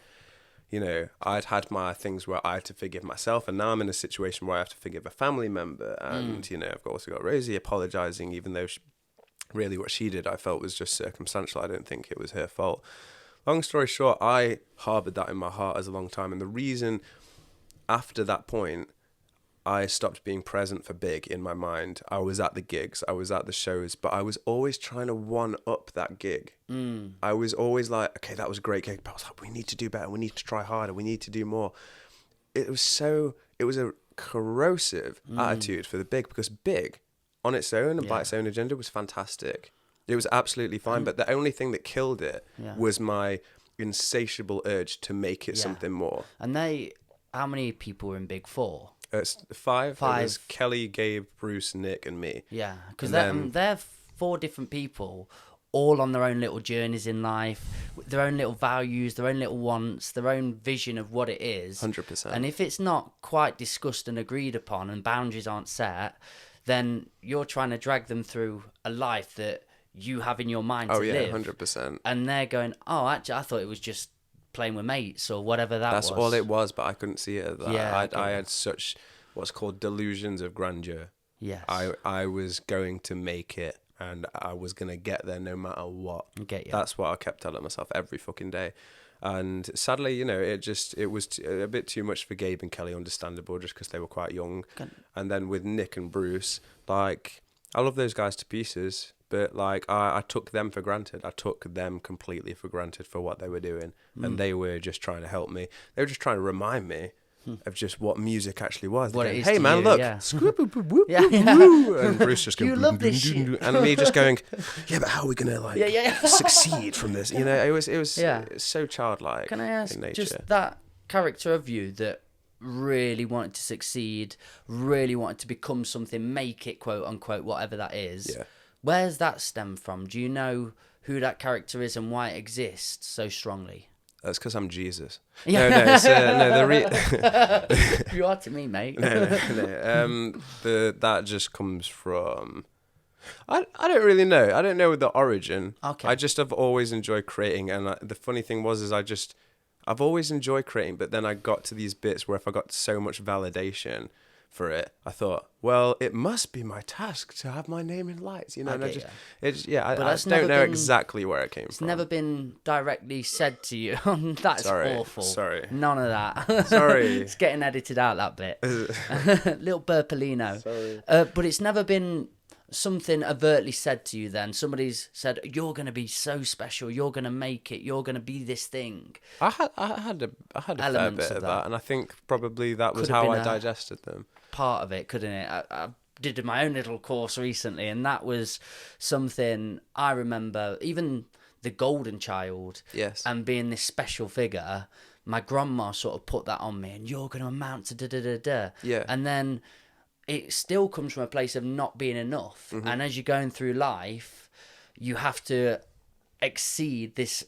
had my things where I had to forgive myself, and now I'm in a situation where I have to forgive a family member. And, I've also got Rosie apologising, even though really what she did I felt was just circumstantial. I don't think it was her fault. Long story short, I harboured that in my heart as a long time. And the reason after that point, I stopped being present for big in my mind. I was at the gigs, I was at the shows, but I was always trying to one up that gig. I was always like, okay, that was a great gig, but I was like, we need to do better, we need to try harder, we need to do more. It was a corrosive attitude for the big, because big on its own and by its own agenda was fantastic. It was absolutely fine, but the only thing that killed it was my insatiable urge to make it something more. And how many people were in Big Four? It's five. It was Kelly, Gabe, Bruce, Nick, and me. Yeah, because they're 4 different people, all on their own little journeys in life, their own little values, their own little wants, their own vision of what it is. 100%. And if it's not quite discussed and agreed upon, and boundaries aren't set, then you're trying to drag them through a life that you have in your mind to live. 100%. And they're going, oh, actually, I thought it was just playing with mates or whatever That's was. all it was, but I couldn't see it as that. Yeah, I had such what's called delusions of grandeur. Yes. I was going to make it, and I was going to get there no matter what. I get you. That's what I kept telling myself every fucking day. And sadly, it was a bit too much for Gabe and Kelly, understandable, just because they were quite young. And then with Nick and Bruce, like, I love those guys to pieces, but like I took them for granted. I took them completely for granted for what they were doing, and they were just trying to help me. They were just trying to remind me of just what music actually was. What Going, it is hey to man, you, look, yeah. woo, and Bruce just going, You love this shit. and me just going, yeah, but how are we gonna succeed from this? It was so childlike. Can I ask in nature. just that character of you that really wanted to succeed, really wanted to become something, make it, quote unquote, whatever that is. Yeah. Where's that stem from? Do you know who that character is and why it exists so strongly? That's because I'm Jesus. Yeah. No, it's You are to me, mate. no. That just comes from. I don't really know. I don't know the origin. Okay. I just have always enjoyed creating, and the funny thing was I've always enjoyed creating, but then I got to these bits where if I got so much validation for it, I thought, well, it must be my task to have my name in lights, and I don't know exactly where it came from. It's never been directly said to you. That's awful. Sorry. None of that. Sorry. It's getting edited out, that bit. Little burpolino. Sorry. But it's never been something overtly said to you then. Somebody's said, you're going to be so special, you're going to make it, you're going to be this thing. I had a fair bit of that, and I think probably that was how I digested them. Part of it, couldn't it? I did my own little course recently, and that was something I remember, even the golden child, yes, and being this special figure. My grandma sort of put that on me, and you're going to amount to da-da-da-da. Yeah. And then it still comes from a place of not being enough. Mm-hmm. And as you're going through life, you have to exceed this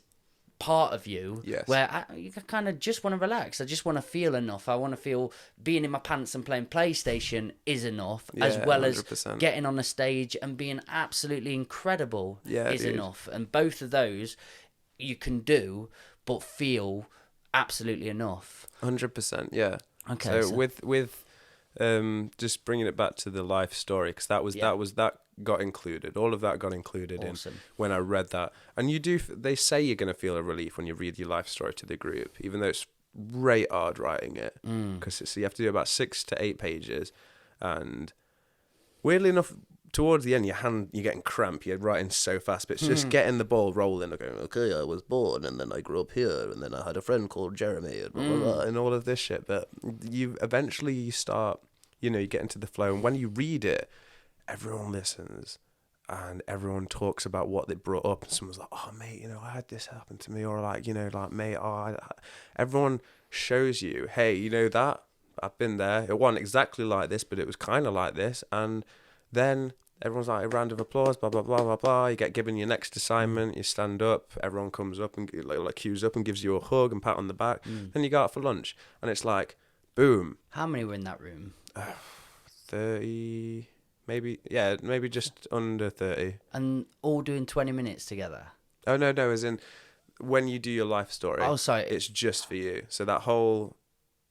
part of you Yes. where you kind of just want to relax. I just want to feel enough. I want to feel being in my pants and playing PlayStation is enough, as well 100%. as getting on a stage and being absolutely incredible is dude. enough. And both of those you can do, but feel absolutely enough. 100%, yeah. Okay. So with just bringing it back to the life story, because that got included. All of that got included in when I read that. And they say you're going to feel a relief when you read your life story to the group, even though it's right hard writing it, because you have to do about 6 to 8 pages, and weirdly enough, towards the end, you're getting cramp. You're writing so fast, but it's just getting the ball rolling. And going, okay, I was born, and then I grew up here, and then I had a friend called Jeremy, and blah, blah, blah, and all of this shit. But you start, you get into the flow, and when you read it, everyone listens, and everyone talks about what they brought up. And someone's like, "Oh, mate, I had this happen to me," or like, mate, everyone shows you, hey, that I've been there. It wasn't exactly like this, but it was kind of like this, and then everyone's like, a round of applause, blah, blah, blah, blah, blah. You get given your next assignment, you stand up, everyone comes up and queues up and gives you a hug and pat on the back. Then you go out for lunch, and it's like, boom. How many were in that room? 30, maybe just under 30. And all doing 20 minutes together? Oh, no, as in, when you do your life story, sorry. It's just for you. So that whole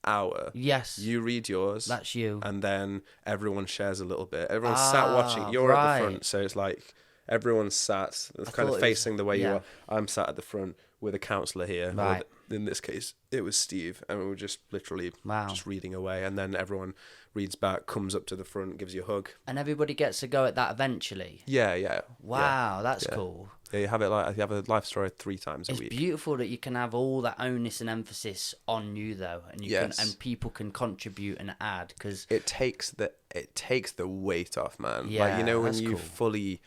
hour, yes, you read yours, that's you, and then everyone shares a little bit. Everyone's sat watching. You're at the front, so it's like everyone's sat kind of facing the way you are. I'm sat at the front with a counsellor here, right. In this case it was Steve, and we were just literally just reading away, and then everyone reads back, comes up to the front, gives you a hug, and everybody gets to go at that eventually. Wow, that's cool. Yeah, you have a life story 3 times a week. It's beautiful that you can have all that onus and emphasis on you, though, and and people can contribute and add, because it takes the weight off, man. Yeah, when you fully.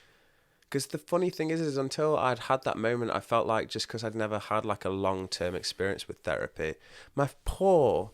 Because the funny thing is until I'd had that moment, I felt like, just because I'd never had like a long-term experience with therapy, my poor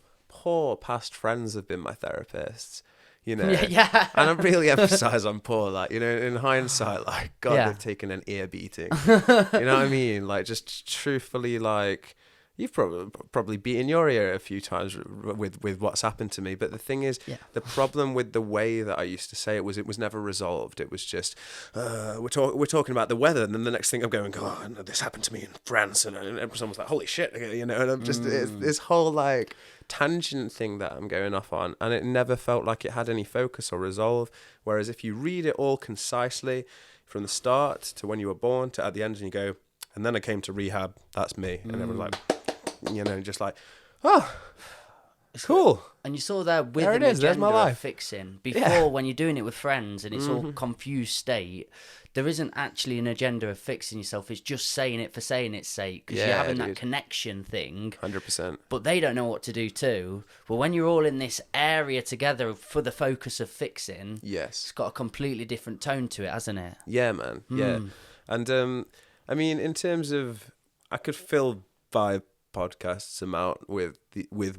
past friends have been my therapists. Yeah. And I really emphasize on poor, like, in hindsight, like, God, they've taken an ear beating. You know what I mean? Like, just truthfully, like, you've probably beaten your ear a few times with what's happened to me. But the thing is, the problem with the way that I used to say it was never resolved. It was just, we're talking about the weather, and then the next thing I'm going, oh, no, this happened to me in France, and someone's like, holy shit, and I'm just, it's this whole, like, tangent thing that I'm going off on, and it never felt like it had any focus or resolve. Whereas if you read it all concisely from the start to when you were born to at the end, and you go, and then I came to rehab, that's me, and everyone's like, just like, oh, cool. And you saw there with there an agenda of fixing. Before, when you're doing it with friends and it's all confused state, there isn't actually an agenda of fixing yourself. It's just saying it for saying its sake, because you're having that connection thing. 100%. But they don't know what to do too. But when you're all in this area together for the focus of fixing, it's got a completely different tone to it, hasn't it? Yeah, man. Yeah. And I mean, in terms of, I could fill 5 podcasts amount with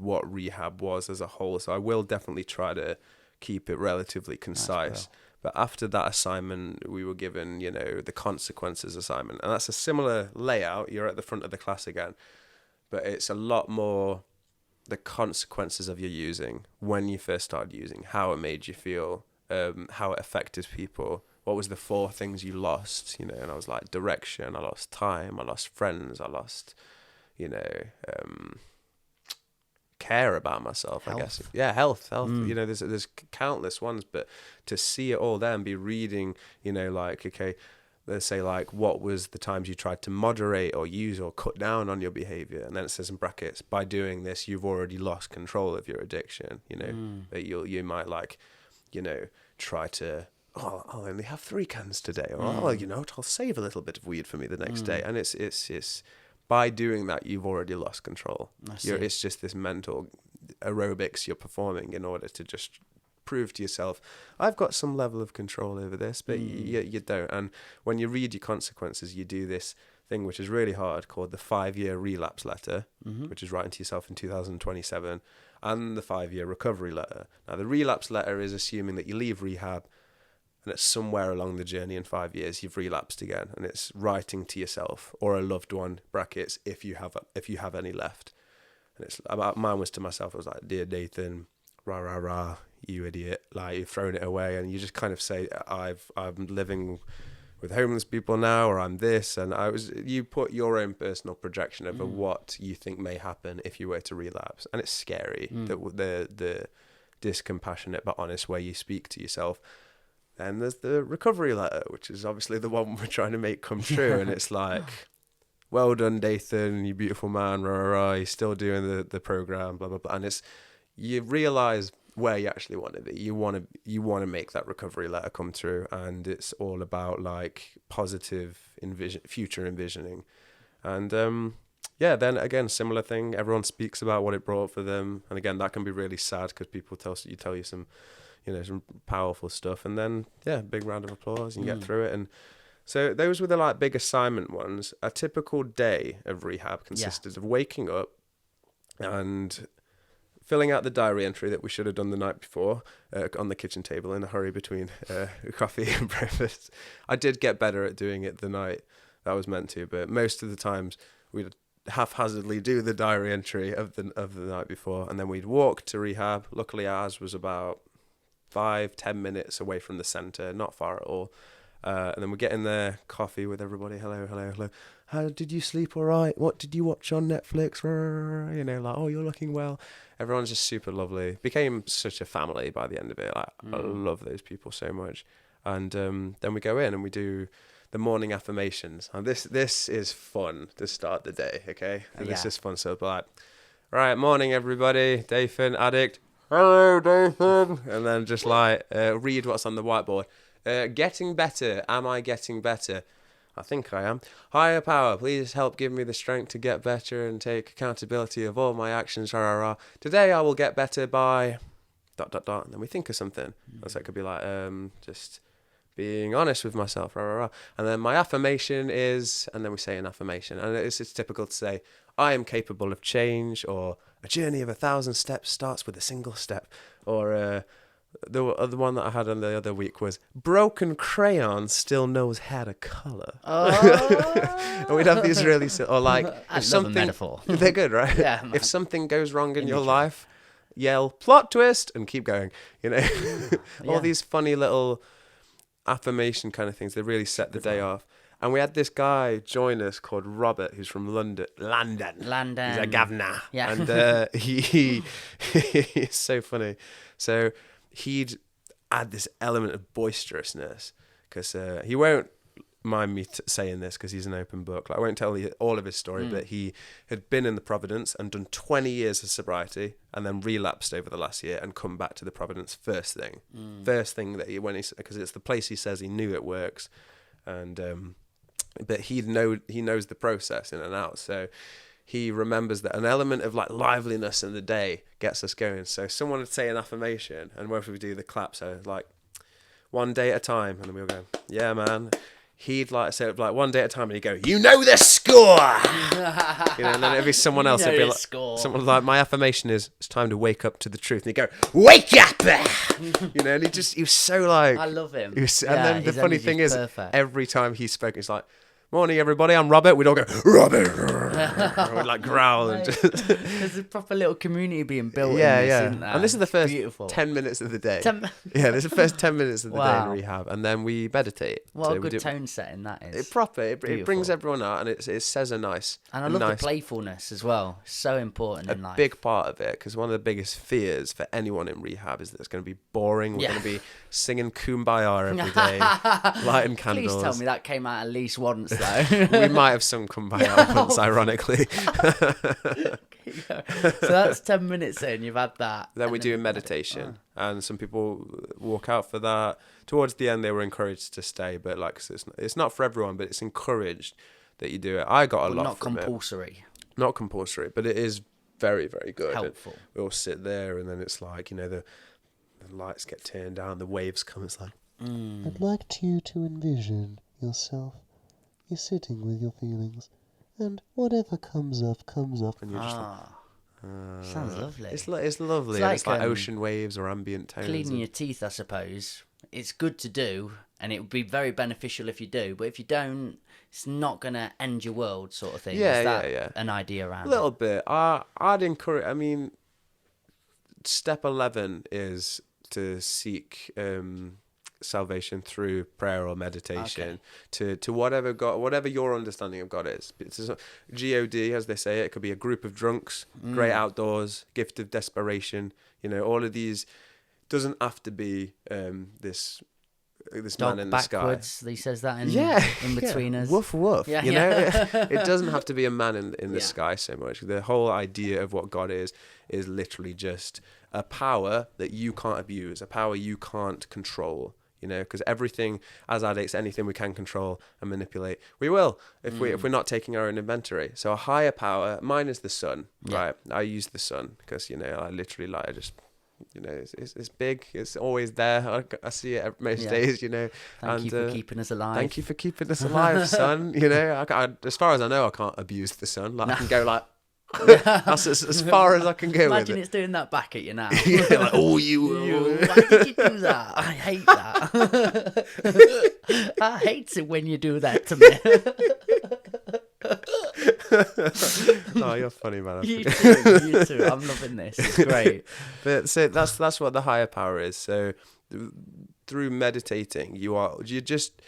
what rehab was as a whole, so I will definitely try to keep it relatively concise. But after that assignment, we were given, the consequences assignment, and that's a similar layout. You're at the front of the class again, but it's a lot more the consequences of your using, when you first started using, how it made you feel, how it affected people. What was the 4 things you lost, and I was like, direction, I lost time, I lost friends, I lost, care about myself, health. I guess. Yeah, health. There's countless ones, but to see it all there and be reading, like, okay, let's say, like, what was the times you tried to moderate or use or cut down on your behavior, and then it says in brackets, by doing this, you've already lost control of your addiction, that you might, like, try to, I'll only have 3 cans today, or I'll save a little bit of weed for me the next day, and it's by doing that, you've already lost control. It's just this mental aerobics you're performing in order to just prove to yourself, I've got some level of control over this, but you don't. And when you read your consequences, you do this thing which is really hard, called the 5-year relapse letter, which is writing to yourself in 2027, and the 5-year recovery letter. Now, the relapse letter is assuming that you leave rehab, and it's somewhere along the journey in 5 years you've relapsed again, and it's writing to yourself or a loved one (brackets if you have any left). And it's about, mine was to myself. It was like, "Dear Dathan, rah rah rah, you idiot! Like, you've thrown it away," and you just kind of say, "I'm living with homeless people now," or "I'm this," and you put your own personal projection over what you think may happen if you were to relapse, and it's scary. The discompassionate but honest way you speak to yourself. And there's the recovery letter, which is obviously the one we're trying to make come true, and it's like, "Well done, Dathan, you beautiful man, rah rah rah, you're still doing the program, blah blah blah," and it's, you realize where you actually want to be. You want to make that recovery letter come true, and it's all about like positive future envisioning. And then again, similar thing. Everyone speaks about what it brought for them, and again, that can be really sad because people tell you some, some powerful stuff, and then big round of applause, and you get through it. And so those were the like big assignment ones. A typical day of rehab consisted of waking up and filling out the diary entry that we should have done the night before on the kitchen table in a hurry between coffee and breakfast. I did get better at doing it the night that I was meant to, but most of the times we'd haphazardly do the diary entry of the night before, and then we'd walk to rehab. Luckily ours was about 5-10 minutes away from the centre, not far at all. And then we get in there, coffee with everybody. Hello. How did you sleep all right? What did you watch on Netflix? Like, "Oh, you're looking well." Everyone's just super lovely. Became such a family by the end of it. Like, I love those people so much. And then we go in and we do the morning affirmations. And this is fun to start the day, okay? And this is fun. So it's like, "Right, morning everybody. Dathan, addict. Hello, Dathan." And then just like read what's on the whiteboard. Getting better. Am I getting better? I think I am. Higher power, please help give me the strength to get better and take accountability of all my actions. Rah, rah, rah. Today I will get better by ... And then we think of something. So it could be like, just being honest with myself. Rah, rah, rah. And then my affirmation is, and then we say an affirmation. And it's typical to say, "I am capable of change," or "A journey of 1,000 steps starts with a single step," or the other one that I had on the other week was, "Broken crayon still knows how to colour." And we'd have these really, or like, I if something, metaphor. they're good, right? Yeah, man. If something goes wrong in your life, yell "plot twist" and keep going. All these funny little affirmation kind of things. They really set the day off. And we had this guy join us called Robert, who's from London. He's a governor. Yeah. And he's so funny. So he'd add this element of boisterousness, because he won't mind me saying this because he's an open book. Like, I won't tell you all of his story, but he had been in the Providence and done 20 years of sobriety, and then relapsed over the last year and come back to the Providence first thing that because it's the place he says he knew it works, and but he knows the process in and out. So he remembers that an element of like liveliness in the day gets us going. So someone would say an affirmation, and whether we do the clap, so like, "One day at a time," and then we'll go, "Yeah, man." He'd like say like, "One day at a time," and he'd go, "You know the score." And then it'd be someone else. It'd be like, someone like, "My affirmation is, it's time to wake up to the truth." And he'd go, "Wake up!" And he was so like, I love him. And then the funny thing is, every time he spoke, it's like, "Morning, everybody. I'm Robert." We'd all go, "Robert." We'd like growl. And just There's a proper little community being built. Yeah. Isn't there? And this is the first Beautiful. 10 minutes of the day. This is the first 10 minutes of the day in rehab, and then we meditate. What a good tone setting that is. It brings everyone out, and it says a nice. And I love the playfulness as well. So important in life. A big part of it, because one of the biggest fears for anyone in rehab is that it's going to be boring. We're going to be singing Kumbaya every day, lighting candles. Please tell me that came out at least once, though. We might have sung Kumbaya once, ironically. So that's 10 minutes in, you've had that. Then we do a meditation, and some people walk out for that. Towards the end, they were encouraged to stay, but like, it's not for everyone, but it's encouraged that you do it. I got a lot from it. Not compulsory, but it is very, very good. Helpful. And we all sit there, and then it's like, the lights get turned down, the waves come. It's like, I'd like you to envision yourself. You're sitting with your feelings, and whatever comes up, and you're just sounds lovely. It's lovely. It's like ocean waves or ambient tones. Cleaning your teeth, I suppose, it's good to do, and it would be very beneficial if you do. But if you don't, it's not going to end your world, sort of thing. Yeah, Is that yeah. an idea around A little it? bit. I'd encourage. I mean, step 11 is to seek salvation through prayer or meditation to whatever God, whatever your understanding of God is. It's God, as they say, it could be a group of drunks, great outdoors, gift of desperation. All of these doesn't have to be this Dog man in the sky. backwards, he says that in between us. Woof woof. Yeah, It doesn't have to be a man in the sky so much. The whole idea of what God is literally just a power that you can't abuse, a power you can't control. Because everything, as addicts, anything we can control and manipulate, we will if we're not taking our own inventory. So a higher power, mine is the sun, right? I use the sun because I literally it's big. It's always there. I see it most days. Thank you for keeping us alive. Thank you for keeping us alive, son. As far as I know, I can't abuse the sun. I can go like. That's as far as I can go. Imagine with it's doing that back at you now. Like, oh, you. Why did you do that? I hate that. I hate it when you do that to me. Oh, you're funny, man. You too. I'm loving this. It's great. But so that's what the higher power is. So through meditating, you're just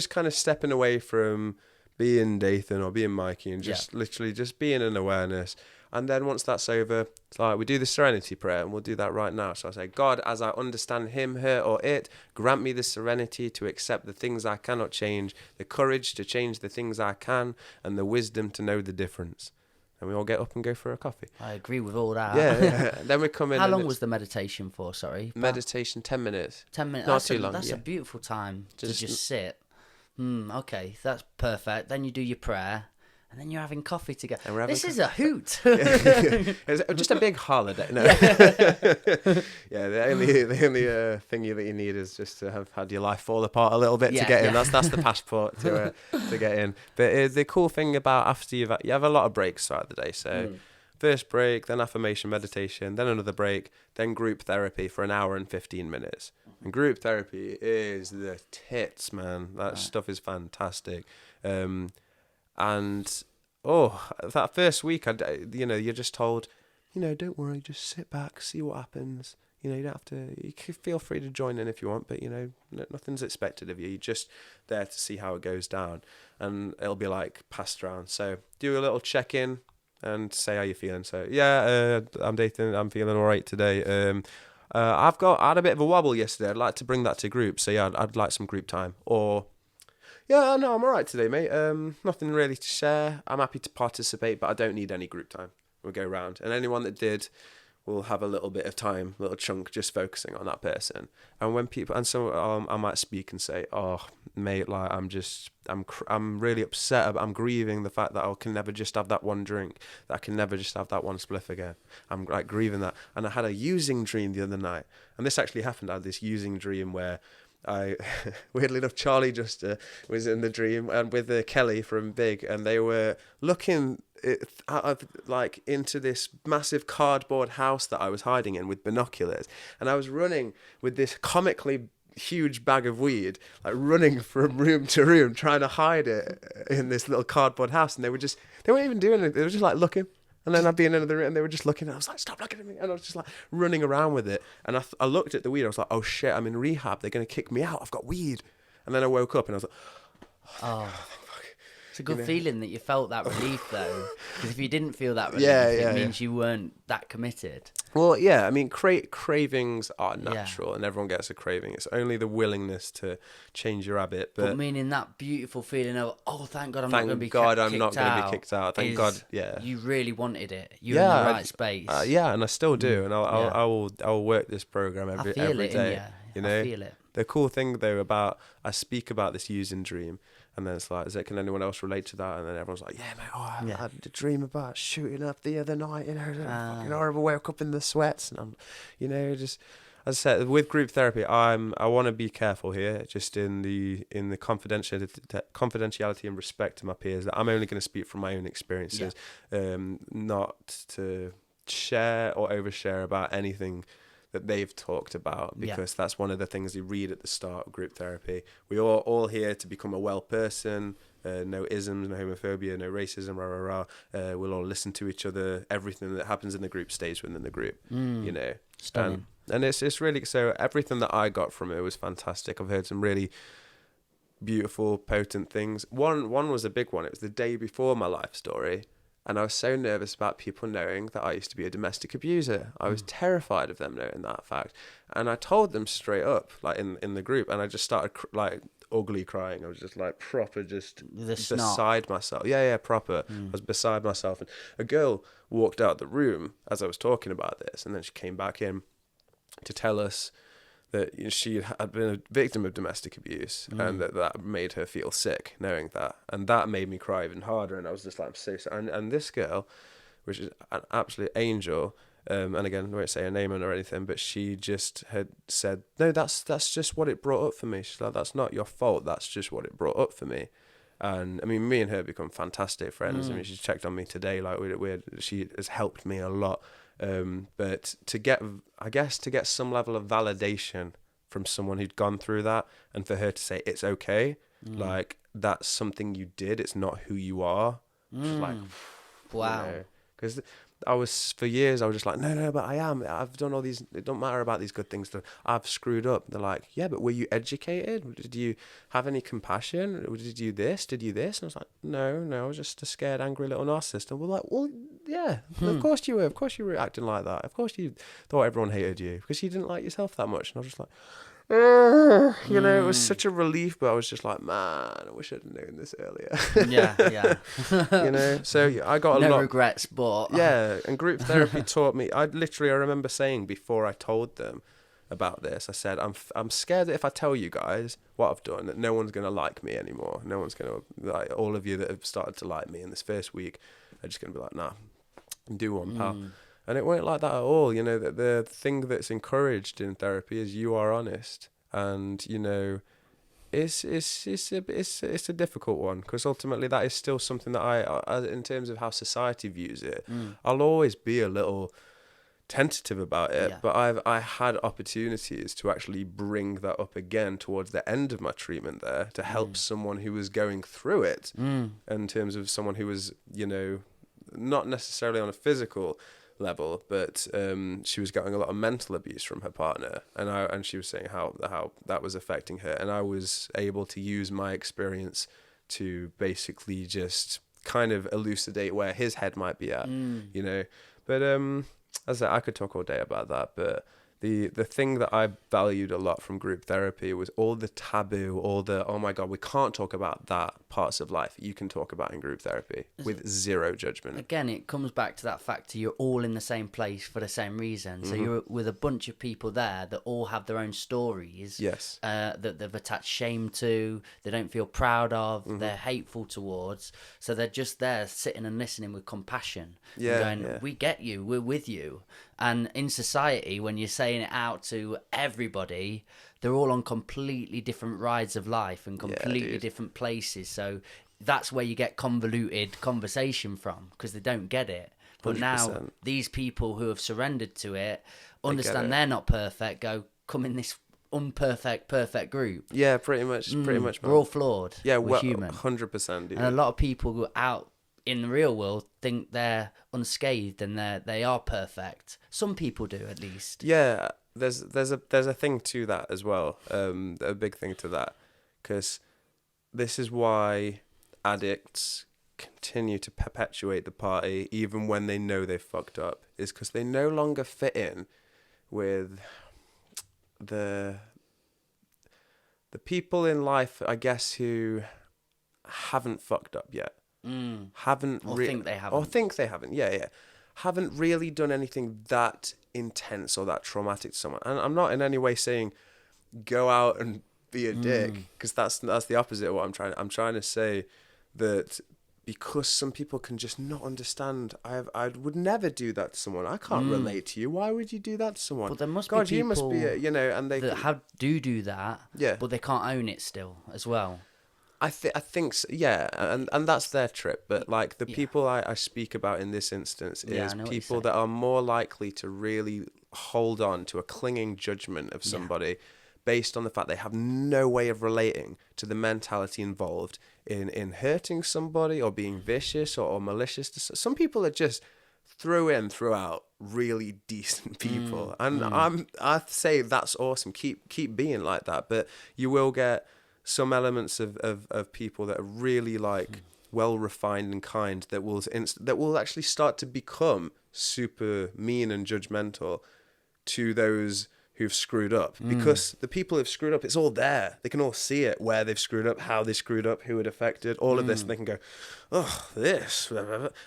kind of stepping away from being Dathan or being Mikey and just literally just being in awareness. And then once that's over, it's like we do the serenity prayer, and we'll do that right now. So I say, God, as I understand him, her, or it, grant me the serenity to accept the things I cannot change, the courage to change the things I can, and the wisdom to know the difference. And we all get up and go for a coffee. I agree with all that. Yeah. Then we come in. How long was the meditation for? Sorry. Meditation? 10 minutes. 10 minutes. Not too long. That's a beautiful time to just sit. Okay, that's perfect. Then you do your prayer, and then you're having coffee together. This is a hoot. It's just a big holiday. No. Yeah, the only thing that you need is just to have had your life fall apart a little bit to get in. That's the passport to get in. But the cool thing about after you have a lot of breaks throughout the day. So first break, then affirmation meditation, then another break, then group therapy for an hour and 15 minutes. And group therapy is the tits, man. That stuff is fantastic. And that first week, you're just told, don't worry, just sit back, see what happens. You don't have to. You can feel free to join in if you want, but nothing's expected of you. You're just there to see how it goes down, and it'll be like passed around. So do a little check-in and say how you're feeling. So I'm Dathan. I'm feeling all right today. I had a bit of a wobble yesterday. I'd like to bring that to group. So yeah, I'd like some group time. Or yeah, no, I'm all right today, mate. Nothing really to share. I'm happy to participate, but I don't need any group time. We'll go round, and anyone that did will have a little bit of time, little chunk, just focusing on that person. And when people, and so I might speak and say, "Oh, mate, like I'm really upset. I'm grieving the fact that I can never just have that one drink. That I can never just have that one spliff again. I'm like grieving that." And I had a using dream the other night, and this actually happened. I had this using dream where weirdly enough, Charlie Juster was in the dream and with Kelly from Big, and they were looking like into this massive cardboard house that I was hiding in with binoculars, and I was running with this comically huge bag of weed, like running from room to room trying to hide it in this little cardboard house, and they weren't even doing anything. They were just like looking. And then I'd be in another room and they were just looking, and I was like, "Stop looking at me." And I was just like running around with it. And I looked at the weed. I was like, "Oh shit, I'm in rehab. They're going to kick me out. I've got weed." And then I woke up and I was like, "Oh, it's a good feeling that you felt that relief though. Because if you didn't feel that relief, it means you weren't that committed." Well, yeah, I mean, cravings are natural, and everyone gets a craving. It's only the willingness to change your habit. But meaning that beautiful feeling of, "Oh, thank God I'm not going to be kicked out. Thank God, yeah." You really wanted it. You're in the right space. Yeah, and I still do, and I will work this program every day. I feel it. The cool thing though about I speak about this using dream. And then it's like, can anyone else relate to that? And then everyone's like, "Yeah, mate, I had a dream about shooting up the other night, fucking horrible, woke up in the sweats." And I'm, just, as I said, with group therapy, I want to be careful here, just in the confidentiality and respect to my peers, that I'm only going to speak from my own experiences, not to share or overshare about anything that they've talked about, because that's one of the things you read at the start of group therapy. We are all here to become a well person. No isms, no homophobia, no racism, rah, rah, rah. We'll all listen to each other. Everything that happens in the group stays within the group, you know. Stunning. And it's really, so everything that I got from it was fantastic. I've heard some really beautiful, potent things. One was a big one. It was the day before my life story. And I was so nervous about people knowing that I used to be a domestic abuser. I was terrified of them knowing that fact. And I told them straight up, like in the group, and I just started like ugly crying. I was just like proper, just beside myself. Yeah, proper. I was beside myself. And a girl walked out the room as I was talking about this, and then she came back in to tell us that she had been a victim of domestic abuse, and that made her feel sick knowing that, and that made me cry even harder. And I was just like, I'm so sorry. And this girl, which is an absolute angel, and again, I won't say her name or anything, but she just had said, no, that's just what it brought up for me. She's like, that's not your fault, that's just what it brought up for me. And I mean, me and her become fantastic friends. I mean, she's checked on me today, like she has helped me a lot. But to get some level of validation from someone who'd gone through that, and for her to say it's okay, like that's something you did, it's not who you are. Just like, wow. Because I was, for years, I was just like, no, but I am. I've done all these. It don't matter about these good things that I've screwed up. They're like, yeah, but were you educated? Did you have any compassion? Did you this? Did you this? And I was like, no, I was just a scared, angry little narcissist. And we're like, well, yeah, of course you were. Of course you were acting like that. Of course you thought everyone hated you because you didn't like yourself that much. And I was just like, you know, it was such a relief, but I was just like, man, I wish I'd known this earlier. Yeah. You know, so I got a lot. No regrets, but Yeah, and group therapy taught me. I remember saying before I told them about this, I said, I'm scared that if I tell you guys what I've done, that no one's gonna like me anymore. No one's gonna like, all of you that have started to like me in this first week are just gonna be like, nah, do one, pal. And it weren't like that at all. You know, that the thing that's encouraged in therapy is you are honest, and you know, it's a difficult one, because ultimately that is still something that I in terms of how society views it, I'll always be a little tentative about it. Yeah. But I had opportunities to actually bring that up again towards the end of my treatment there, to help someone who was going through it, in terms of someone who was, you know, not necessarily on a physical level, but she was getting a lot of mental abuse from her partner, and she was saying how that was affecting her, and I was able to use my experience to basically just kind of elucidate where his head might be at, you know. But as I could talk all day about that, but the thing that I valued a lot from group therapy was all the taboo, all the, oh my God, we can't talk about that parts of life you can talk about in group therapy with zero judgment. Again, it comes back to that factor, you're all in the same place for the same reason. So you're with a bunch of people there that all have their own stories. Yes. That they've attached shame to, they don't feel proud of, they're hateful towards. So they're just there sitting and listening with compassion. Yeah, and going, we get you, we're with you. And in society, when you're saying it out to everybody, they're all on completely different rides of life and completely different places. So that's where you get convoluted conversation from, because they don't get it. But 100%. Now these people who have surrendered to it understand they're not perfect, come in this unperfect, perfect group. Yeah, pretty much. We're all flawed. Yeah, we're human. 100%. And a lot of people who are out in the real world think they're unscathed and they are perfect. Some people do, at least. Yeah, there's a thing to that as well, a big thing to that, because this is why addicts continue to perpetuate the party even when they know they've fucked up, is because they no longer fit in with the people in life, I guess, who haven't fucked up yet. Think they haven't. Yeah. Haven't really done anything that intense or that traumatic to someone. And I'm not in any way saying go out and be a dick, because that's the opposite of what I'm trying to say, that because some people can just not understand, I would never do that to someone. I can't relate to you. Why would you do that to someone? But there must God, be people, you must be, you know, and they that do that, yeah, but they can't own it still as well. I think so, yeah, and that's their trip. But like the people I speak about in this instance is people that are more likely to really hold on to a clinging judgment of somebody based on the fact they have no way of relating to the mentality involved in hurting somebody or being vicious or malicious. Some people are just through in, throughout really decent people, and I say that's awesome. Keep being like that, but you will get some elements of people that are really like well refined and kind that will actually start to become super mean and judgmental to those who've screwed up, because the people who've screwed up, it's all there. They can all see it, where they've screwed up, how they screwed up, who it affected, all of this, and they can go, oh, this.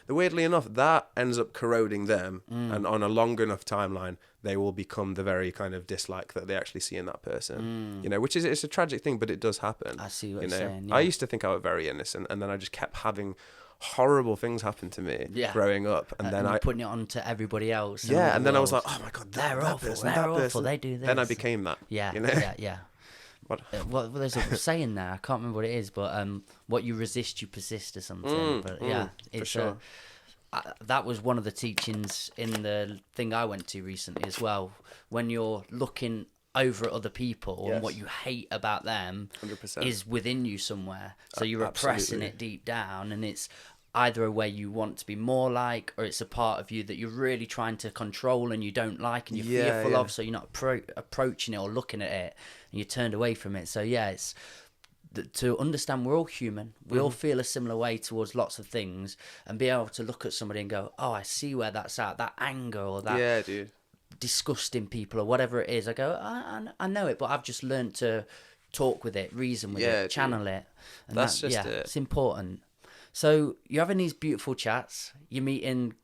Weirdly enough, that ends up corroding them, and on a long enough timeline, they will become the very kind of dislike that they actually see in that person. You know, which is, it's a tragic thing, but it does happen. I see what you're saying. I used to think I was very innocent, and then I just kept having horrible things happen to me growing up, and then I putting it on to everybody else. And then I was like, oh my god, they're awful. They're awful. They do this. Then I became that. Yeah, you know? yeah. What? Well, there's a saying there. I can't remember what it is, but what you resist, you persist, or something. But it's for sure. That was one of the teachings in the thing I went to recently as well. When you're looking over at other people and what you hate about them 100%. is within you somewhere. So you're repressing it deep down, and it's either a way you want to be more like, or it's a part of you that you're really trying to control and you don't like and you're fearful of, so you're not approaching it or looking at it, and you're turned away from it. So it's to understand we're all human. We all feel a similar way towards lots of things, and be able to look at somebody and go, oh, I see where that's at, that anger or that disgusting people or whatever it is. I go, I know it, but I've just learned to talk with it, reason with it, channel it. And that's just it. It's important. So you're having these beautiful chats. You're meeting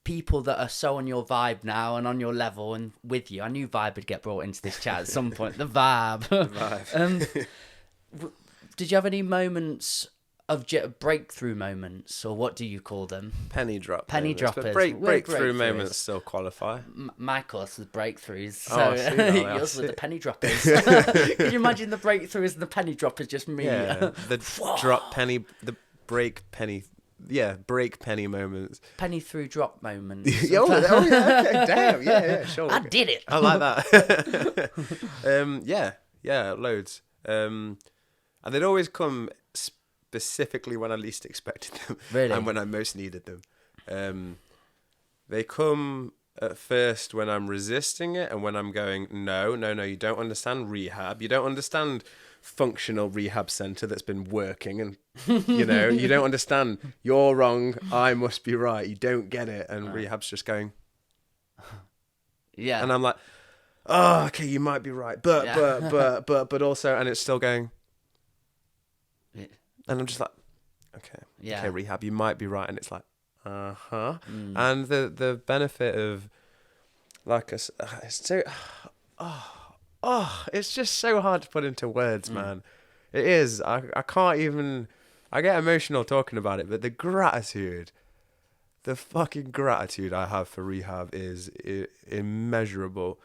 people that are so on your vibe now and on your level and with you. I knew vibe would get brought into this chat at some point. The vibe. Did you have any moments of breakthrough moments, or what do you call them? Penny droppers. But breakthrough moments still qualify. My course is breakthroughs, so yours were the penny droppers. Can you imagine the breakthroughs and the penny droppers? Just me. Yeah, the drop penny, the break penny. Yeah, break penny moments. Penny through drop moments. Okay, damn, yeah, sure. I did it. I like that. Loads. And they'd always come specifically when I least expected them, really, and when I most needed them. They come at first when I'm resisting it, and when I'm going, no, you don't understand rehab. You don't understand functional rehab center that's been working, and you don't understand. You're wrong. I must be right. You don't get it, and rehab's just going. Yeah, and I'm like, oh, okay, you might be right, but also, and it's still going. And I'm just like, okay, rehab, you might be right, and it's like, and the benefit of like it's so, it's just so hard to put into words, man. It is. I can't even. I get emotional talking about it, but the fucking gratitude I have for rehab is immeasurable.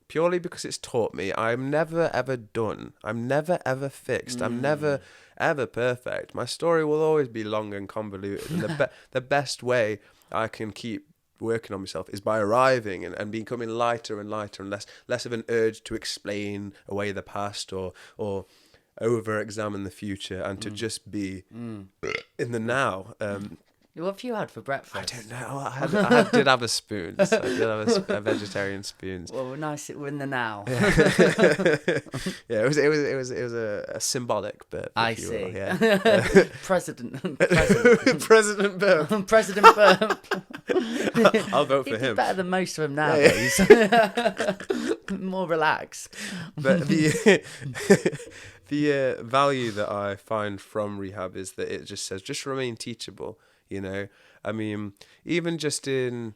Purely because it's taught me I'm never ever done. I'm never ever fixed. I'm never ever perfect. My story will always be long and convoluted, and the best way I can keep working on myself is by arriving and becoming lighter and lighter, and less of an urge to explain away the past or over examine the future, and to just be in the now. What have you had for breakfast? I don't know. I did have a spoon. So I did have a vegetarian spoons. Well, we're nice. We're in the now. Yeah, it was a symbolic burp. I see. Yeah. President Burp. President Burp. I'll vote for him. Better than most of them nowadays. More relaxed. But the value that I find from rehab is that it just says, just remain teachable. I mean, even just in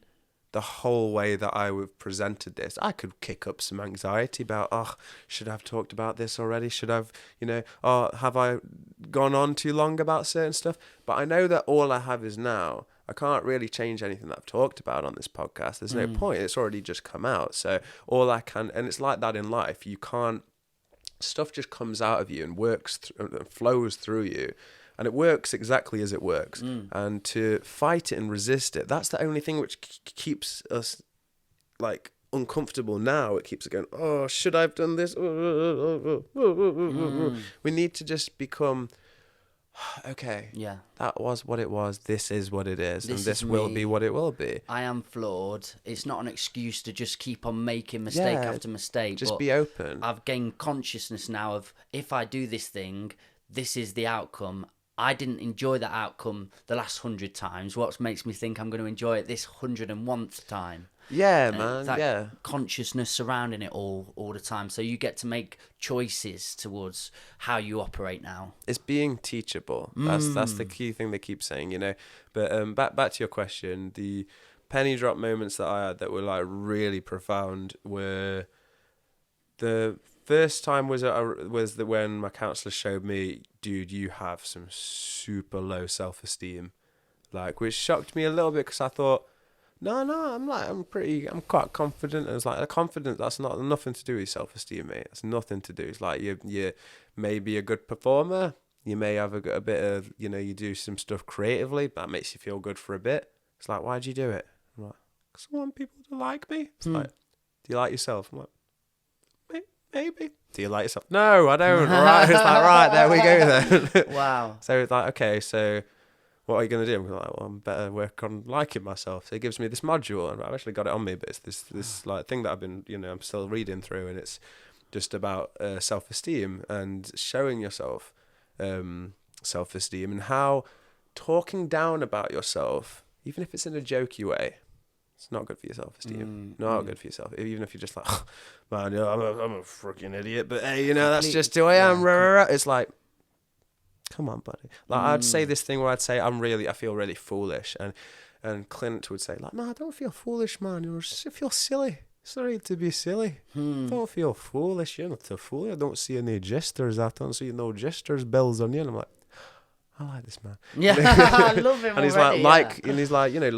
the whole way that I would presented this, I could kick up some anxiety about, should I have talked about this already? Should I've, have I gone on too long about certain stuff? But I know that all I have is now. I can't really change anything that I've talked about on this podcast. There's no point. It's already just come out. So all I can, and it's like that in life. You can't stuff just comes out of you and and flows through you. And it works exactly as it works. And to fight it and resist it, that's the only thing which keeps us like uncomfortable now. It keeps it going, oh, should I have done this? We need to just become, okay, that was what it was. This is what it is. And this will be what it will be. I am flawed. It's not an excuse to just keep on making mistake after mistake. Just be open. I've gained consciousness now of, if I do this thing, this is the outcome. I didn't enjoy that outcome the last 100 times. What makes me think I'm going to enjoy it this 101th time? Yeah, man. That consciousness surrounding it all the time. So you get to make choices towards how you operate now. It's being teachable. That's the key thing they keep saying, you know. But back to your question, the penny drop moments that I had that were like really profound were the first time was when my counsellor showed me, dude, you have some super low self-esteem, like, which shocked me a little bit because I thought, no, I'm quite confident. And it's like, a confidence, that's nothing to do with self-esteem, mate. It's nothing to do. It's like you may be a good performer. You may have a bit of, you know, you do some stuff creatively, that makes you feel good for a bit. It's like, why'd you do it? I'm like, because I want people to like me. It's like, do you like yourself? I'm like, maybe. Do you like yourself? No, I don't. Right. It's like, right, there we go then. Wow. So it's like, okay, so what are you going to do? I'm like, well, I'm better work on liking myself. So it gives me this module, and I've actually got it on me, but it's this like thing that I've been, you know, I'm still reading through, and it's just about self-esteem and showing yourself self-esteem, and how talking down about yourself, even if it's in a jokey way, it's not good for your self-esteem. Not good for yourself. Even if you're just like, oh, man, I'm a freaking idiot, but hey, you know, that's just who I am. Yeah. It's like, come on, buddy. Like, I'd say this thing where I'd say, I feel really foolish. And Clint would say, like, no, don't feel foolish, man. You feel silly. It's not right to be silly. Don't feel foolish. You're not a fool. I don't see any gestures. I don't see no gestures bells on you. And I'm like, I like this man. Yeah, I love him. And he's already, and he's like, you know,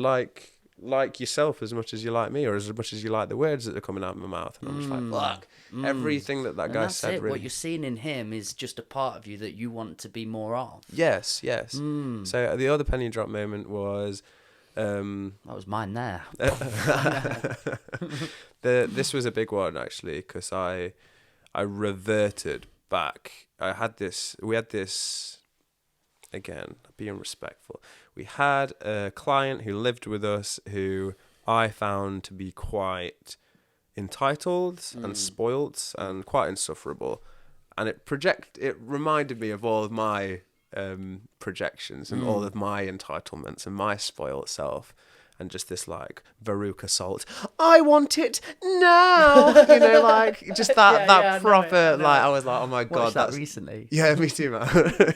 like yourself as much as you like me, or as much as you like the words that are coming out of my mouth. And I'm just like, fuck. Everything that guy said. Really... What you're seeing in him is just a part of you that you want to be more of. Yes. So the other penny drop moment was... that was mine there. This was a big one, actually, because I reverted back. We had this, again, being respectful. We had a client who lived with us who I found to be quite entitled and spoilt and quite insufferable. And it reminded me of all of my projections and all of my entitlements and my spoiled self. And just this like Veruca Salt, I want it now, you know, like just that proper, like, I was like, oh my God, that's recently. Yeah, me too, man.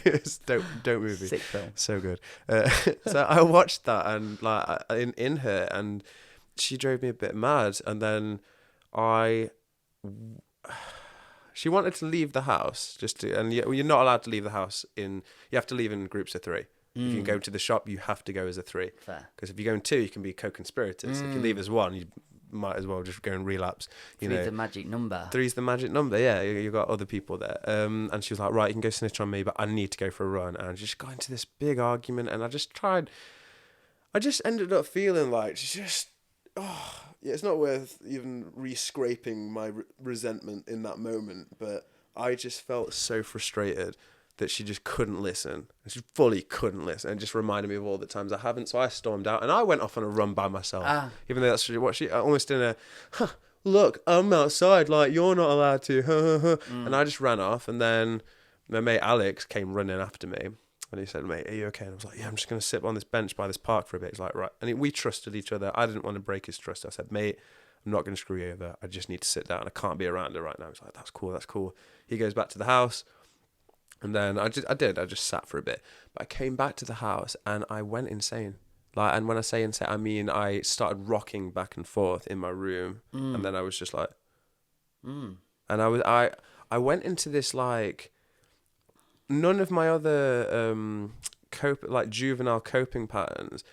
It's dope movie, sick film, so good. So I watched that and like in her, and she drove me a bit mad. And then she wanted to leave the house and you're not allowed to leave the house you have to leave in groups of 3. If you go to the shop, you have to go as a 3. Fair. Because if you go in 2, you can be co-conspirators. If you leave as 1, you might as well just go and relapse. 3's the magic number. 3's the magic number, yeah. You've got other people there. And she was like, right, you can go snitch on me, but I need to go for a run. And I just got into this big argument, and I just ended up feeling like it's not worth even re-scraping my resentment in that moment. But I just felt so frustrated that she just couldn't listen. She fully couldn't listen. And just reminded me of all the times I haven't. So I stormed out and I went off on a run by myself. Even though that's what she almost in a, look, I'm outside, like, you're not allowed to. And I just ran off. And then my mate Alex came running after me. And he said, mate, are you okay? And I was like, yeah, I'm just going to sit on this bench by this park for a bit. He's like, right. And we trusted each other. I didn't want to break his trust. I said, mate, I'm not going to screw you over. I just need to sit down. I can't be around her right now. He's like, that's cool. He goes back to the house. And then I just sat for a bit. But I came back to the house and I went insane. Like, and when I say insane, I mean I started rocking back and forth in my room. And then I was just like, and I went into this, like, none of my other juvenile coping patterns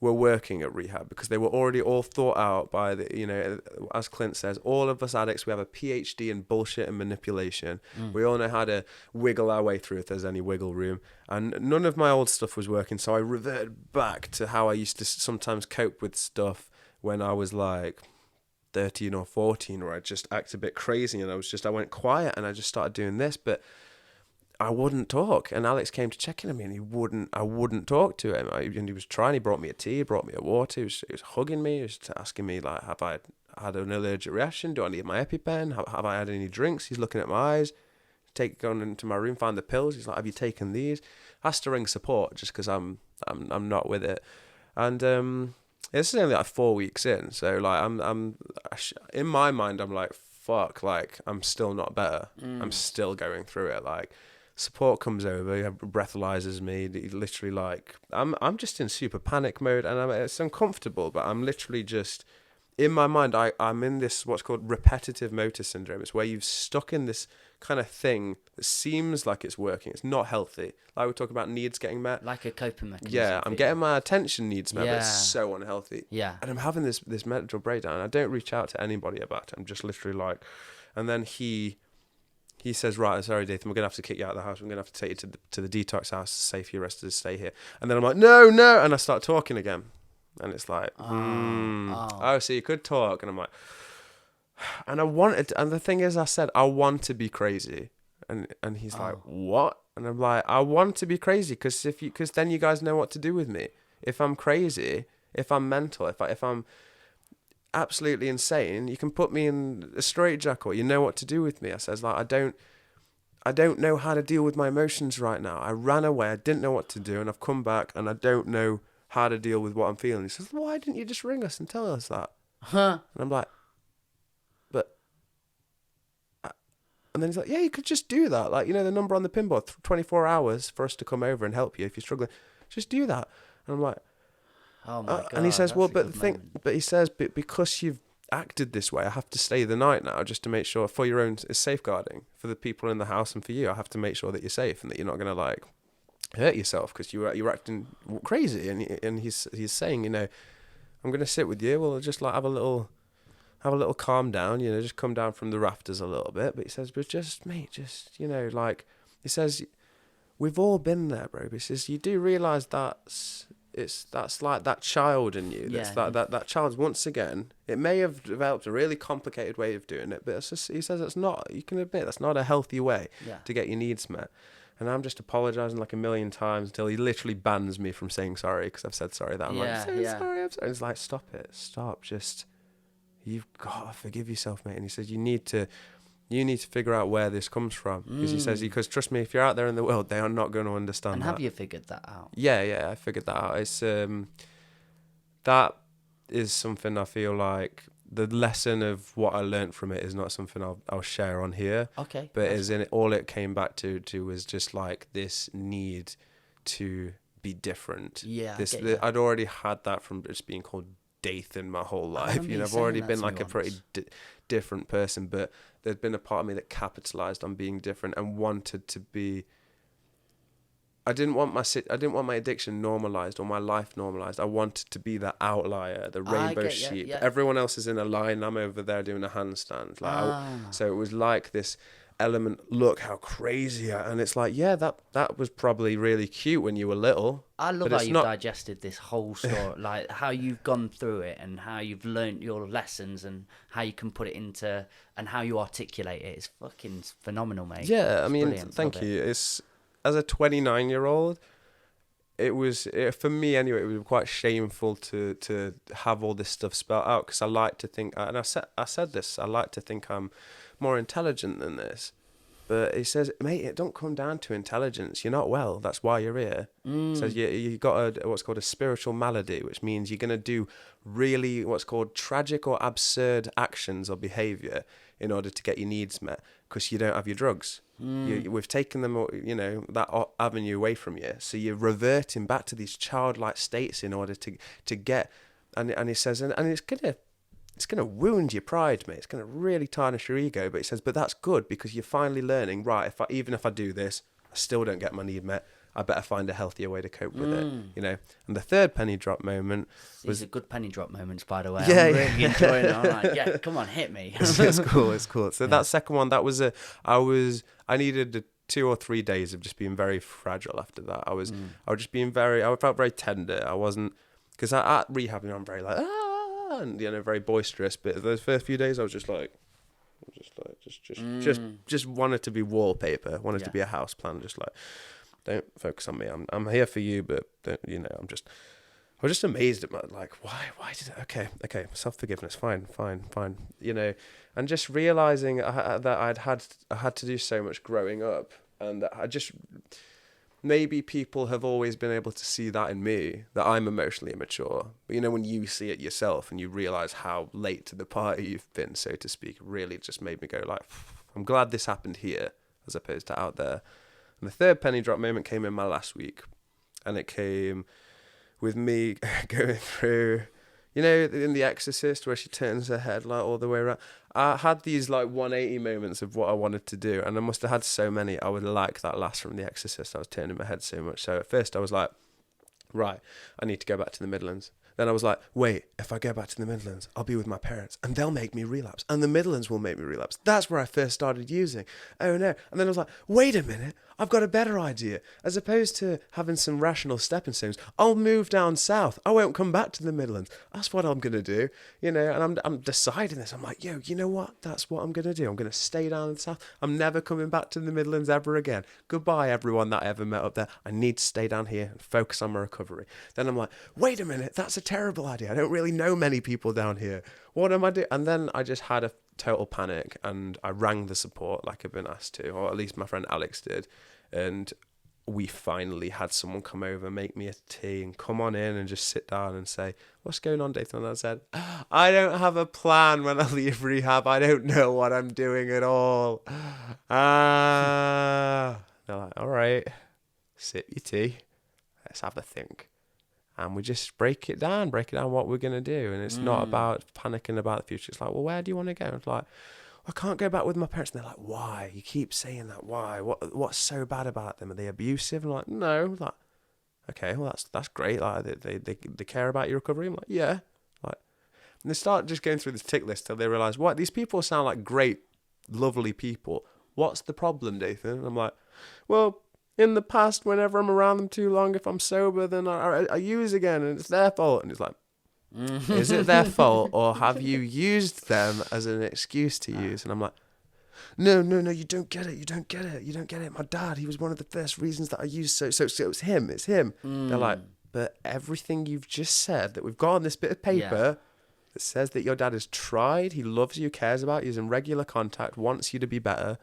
were working at rehab because they were already all thought out by the, you know, as Clint says, all of us addicts, we have a PhD in bullshit and manipulation. We all know how to wiggle our way through if there's any wiggle room. And none of my old stuff was working, so I reverted back to how I used to sometimes cope with stuff when I was like 13 or 14, where I just act a bit crazy and I went quiet and I just started doing this, but I wouldn't talk. And Alex came to check in on me, and I wouldn't talk to him. And he was trying. He brought me a tea, he brought me a water. He was hugging me. He was asking me, like, have I had an allergic reaction? Do I need my EpiPen? Have I had any drinks? He's looking at my eyes. Gone into my room, found the pills. He's like, have you taken these? Has to ring support just because I'm not with it. And it's only like 4 weeks in, so like I'm in my mind I'm like, fuck, like I'm still not better. I'm still going through it. Like, support comes over, he breathalyzes me. He literally, like, I'm just in super panic mode, and it's uncomfortable, but I'm literally just in my mind. I'm in this what's called repetitive motor syndrome. It's where you've stuck in this kind of thing that seems like it's working. It's not healthy. Like we talk about needs getting met, like a coping mechanism. Yeah, I'm getting my attention needs met, but it's so unhealthy. Yeah, and I'm having this mental breakdown. I don't reach out to anybody about it. I'm just literally like, and then he says, right, sorry, Dathan, we're gonna have to kick you out of the house. We're gonna have to take you to the detox house. It's safe for your rest of the stay here. And then I'm like, no, and I start talking again, and it's like, oh, so you could talk, and I'm like. And the thing is, I said, I want to be crazy. And he's like, what? And I'm like, I want to be crazy because then you guys know what to do with me. If I'm crazy, if I'm mental, if I'm absolutely insane, you can put me in a straitjacket. You know what to do with me. I says, like, I don't know how to deal with my emotions right now. I ran away. I didn't know what to do. And I've come back and I don't know how to deal with what I'm feeling. He says, why didn't you just ring us and tell us that? And I'm like, and then he's like, yeah, you could just do that. Like, you know, the number on the pinboard, 24 hours for us to come over and help you if you're struggling. Just do that. And I'm like, oh my God. And he says, well, but he says, but because you've acted this way, I have to stay the night now just to make sure for your own safeguarding, for the people in the house and for you. I have to make sure that you're safe and that you're not going to, like, hurt yourself because you're acting crazy. And he's saying, you know, I'm going to sit with you. We'll just, like, have a little calm down, you know, just come down from the rafters a little bit. But he says, but just, mate, just, you know, like, he says, we've all been there, bro. But he says, you do realise that's like that child in you. That's that child's, once again, it may have developed a really complicated way of doing it, but it's just, he says it's not, you can admit, that's not a healthy way to get your needs met. And I'm just apologising like a million times until he literally bans me from saying sorry because I've said sorry. That I'm like, sorry, I'm sorry. It's like, stop it, just... You've got to forgive yourself, mate. And he says, you need to figure out where this comes from. Because he says, because trust me, if you're out there in the world, they are not going to understand and that. Have you figured that out? Yeah, I figured that out. It's that is something I feel like the lesson of what I learned from it is not something I'll share on here. Okay. But as in all it came back to was just like this need to be different. Yeah. I'd already had that from just being called Dathan my whole life. You know, I've already been like a pretty different person, but there's been a part of me that capitalized on being different and wanted to be. I didn't want my addiction normalized or my life normalized. I wanted to be the outlier, the rainbow sheep. Yeah. Everyone else is in a line. I'm over there doing a handstand. So it was like this element. Look how crazy and it's like, yeah, that was probably really cute when you were little. I love how you've digested this whole story, like how you've gone through it and how you've learnt your lessons and how you can put it into and how you articulate it. It's fucking phenomenal, mate. Yeah, I mean, thank you. It's, as a 29-year-old, it was, for me anyway, it was quite shameful to have all this stuff spelled out because I like to think, and I said this, I like to think I'm more intelligent than this. But he says, mate, it don't come down to intelligence. You're not well. That's why you're here. He says you got what's called a spiritual malady, which means you're going to do really what's called tragic or absurd actions or behaviour in order to get your needs met because you don't have your drugs. We've taken them, you know, that avenue away from you. So you're reverting back to these childlike states in order to get... And he says, and it's going to wound your pride, mate. It's going to really tarnish your ego. But he says, but that's good because you're finally learning, right, even if I do this, I still don't get my need met. I better find a healthier way to cope with it, you know. And the third penny drop moment was... These are good penny drop moments, by the way. Yeah, I'm really enjoying it. I'm like, yeah, come on, hit me. It's cool. So that second one, that was I needed 2 or 3 days of just being very fragile after that. I was just being I felt very tender. I wasn't, because at rehab, I'm very like, and, you know, very boisterous. But those first few days, I was just like, just wanted to be wallpaper, wanted to be a house plan, just like, don't focus on me. I'm here for you, but don't, you know, I was just amazed at why did it? Okay, self-forgiveness, fine, you know, and just realizing that I had to do so much growing up, and that I just, maybe people have always been able to see that in me, that I'm emotionally immature. But you know, when you see it yourself and you realize how late to the party you've been, so to speak, really just made me go like, I'm glad this happened here as opposed to out there. And the third penny drop moment came in my last week, and it came with me going through, you know, in The Exorcist, where she turns her head like all the way around. I had these like 180 moments of what I wanted to do, and I must have had so many. I would like that last from The Exorcist. I was turning my head so much. So at first I was like, right, I need to go back to the Midlands. Then I was like, wait, if I go back to the Midlands, I'll be with my parents and they'll make me relapse, and the Midlands will make me relapse. That's where I first started using. Oh no. And then I was like, wait a minute, I've got a better idea. As opposed to having some rational stepping stones, I'll move down south. I won't come back to the Midlands. That's what I'm going to do. You know, and I'm deciding this. I'm like, yo, you know what? That's what I'm going to do. I'm going to stay down in the south. I'm never coming back to the Midlands ever again. Goodbye, everyone that I ever met up there. I need to stay down here and focus on my recovery. Then I'm like, wait a minute, that's a terrible idea. I don't really know many people down here. What am I doing? And then I just had a total panic, and I rang the support like I've been asked to, or at least my friend Alex did. And we finally had someone come over, make me a tea, and come on in and just sit down and say, what's going on, Dathan? And I said, I don't have a plan when I leave rehab. I don't know what I'm doing at all. They're like, all right, sip your tea. Let's have a think. And we just break it down what we're going to do. And it's not about panicking about the future. It's like, well, where do you want to go? And it's like, I can't go back with my parents. And they're like, why? You keep saying that. Why? What's so bad about them? Are they abusive? And I'm like, no. Like, okay, well, that's great. Like, they care about your recovery. I'm like, yeah. Like, and they start just going through this tick list till they realize, what? These people sound like great, lovely people. What's the problem, Dathan? And I'm like, well, in the past, whenever I'm around them too long, if I'm sober, then I use again, and it's their fault. And it's like, is it their fault, or have you used them as an excuse to use? And I'm like, no, you don't get it. My dad, he was one of the first reasons that I used. So it's him. They're like, but everything you've just said, that we've got on this bit of paper that says that your dad has tried, he loves you, cares about you, is in regular contact, wants you to be better.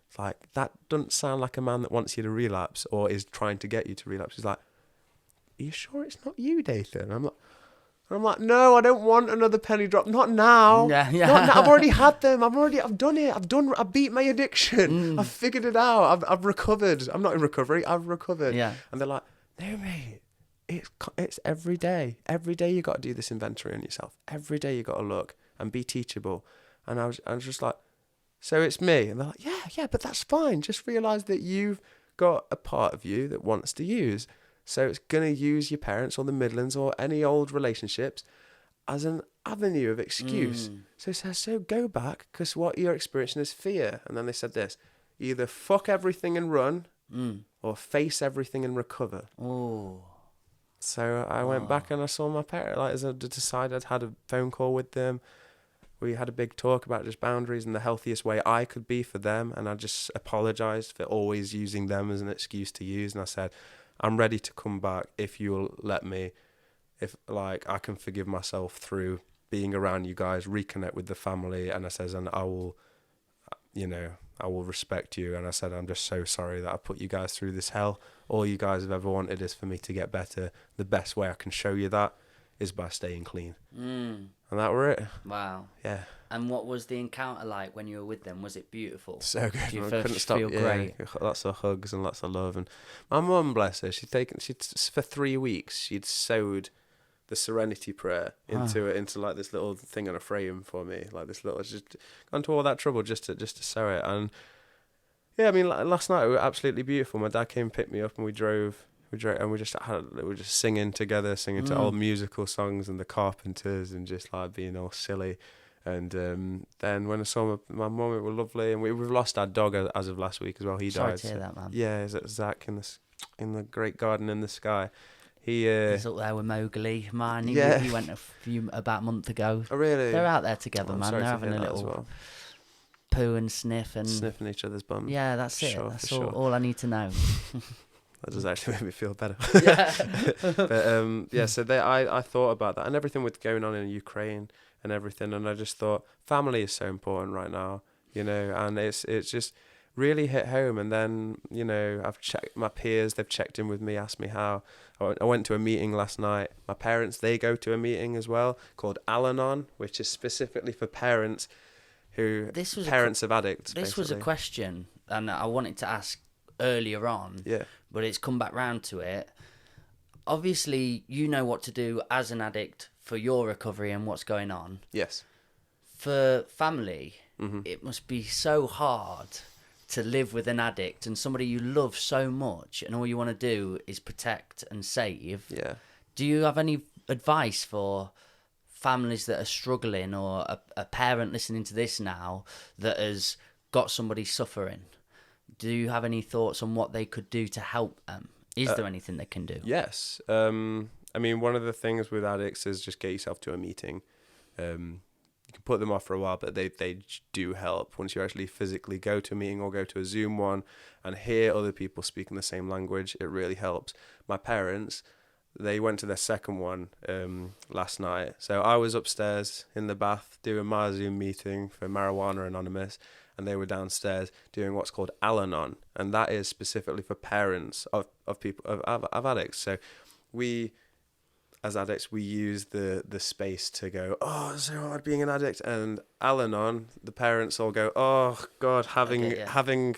It's like, that doesn't sound like a man that wants you to relapse or is trying to get you to relapse. He's like, are you sure it's not you, Dathan? I'm like, no, I don't want another penny drop. Not now. Yeah. Not now. I've already had them. I've done it. I beat my addiction. I've figured it out. I've recovered. I'm not in recovery. I've recovered. Yeah. And they're like, no, mate. It's every day. Every day you got to do this inventory on yourself. Every day you got to look and be teachable. And I was just like, so it's me. And they're like, yeah, but that's fine. Just realize that you've got a part of you that wants to use. So it's going to use your parents or the Midlands or any old relationships as an avenue of excuse. So it says, so go back, because what you're experiencing is fear. And then they said this, either fuck everything and run or face everything and recover. Oh. So I went back and I saw my parents. Like, as I decided, I had a phone call with them. We had a big talk about just boundaries and the healthiest way I could be for them. And I just apologized for always using them as an excuse to use. And I said, I'm ready to come back if you'll let me. If, like, I can forgive myself through being around you guys, reconnect with the family. And I says, and I will, I will respect you. And I said, I'm just so sorry that I put you guys through this hell. All you guys have ever wanted is for me to get better. The best way I can show you that is by staying clean. And that were it. Wow. Yeah. And what was the encounter like when you were with them? Was it beautiful? So good. Did you couldn't stop. feel great? Lots of hugs and lots of love. And my mum, bless her, for 3 weeks she'd sewed the Serenity Prayer into like this little thing in a frame for me, like this little. Just gone to all that trouble just to sew it. And Yeah, I mean, last night it was absolutely beautiful. My dad came and picked me up, and we drove, and we were just singing together, singing to old musical songs and the Carpenters, and just like being all silly. And then when I saw my mum, it was lovely. And we've lost our dog as of last week as well. He Sorry died. to hear that, man. Yeah, is it Zach in the great garden in the sky? He's up there with Mowgli, man. He went about a month ago. Oh, really? They're out there together, man. They're having a little poo and sniff and sniffing each other's bum. Yeah, that's it. Sure, that's all I need to know. That does actually make me feel better. Yeah. But so I thought about that and everything with going on in Ukraine and everything, and I just thought family is so important right now, and it's just really hit home. And then I've checked my peers, they've checked in with me, asked me how. I went to a meeting last night. My parents, they go to a meeting as well called Al-Anon, which is specifically for parents who parents of addicts. This was a question, and I wanted to ask earlier on. Yeah. But it's come back round to it. Obviously, you know what to do as an addict for your recovery and what's going on. Yes. For family, it must be so hard to live with an addict and somebody you love so much, and all you want to do is protect and save. Yeah. Do you have any advice for families that are struggling, or a parent listening to this now that has got somebody suffering? Do you have any thoughts on what they could do to help them? Is there anything they can do? Yes. I mean, one of the things with addicts is just get yourself to a meeting. You can put them off for a while, but they do help. Once you actually physically go to a meeting or go to a Zoom one and hear other people speaking the same language, it really helps. My parents, they went to their second one last night. So I was upstairs in the bath doing my Zoom meeting for Marijuana Anonymous, and they were downstairs doing what's called Al-Anon, and that is specifically for parents of people of addicts. So we, as addicts, we use the space to go, oh, it's so hard being an addict. And Al-Anon, the parents all go, oh God, having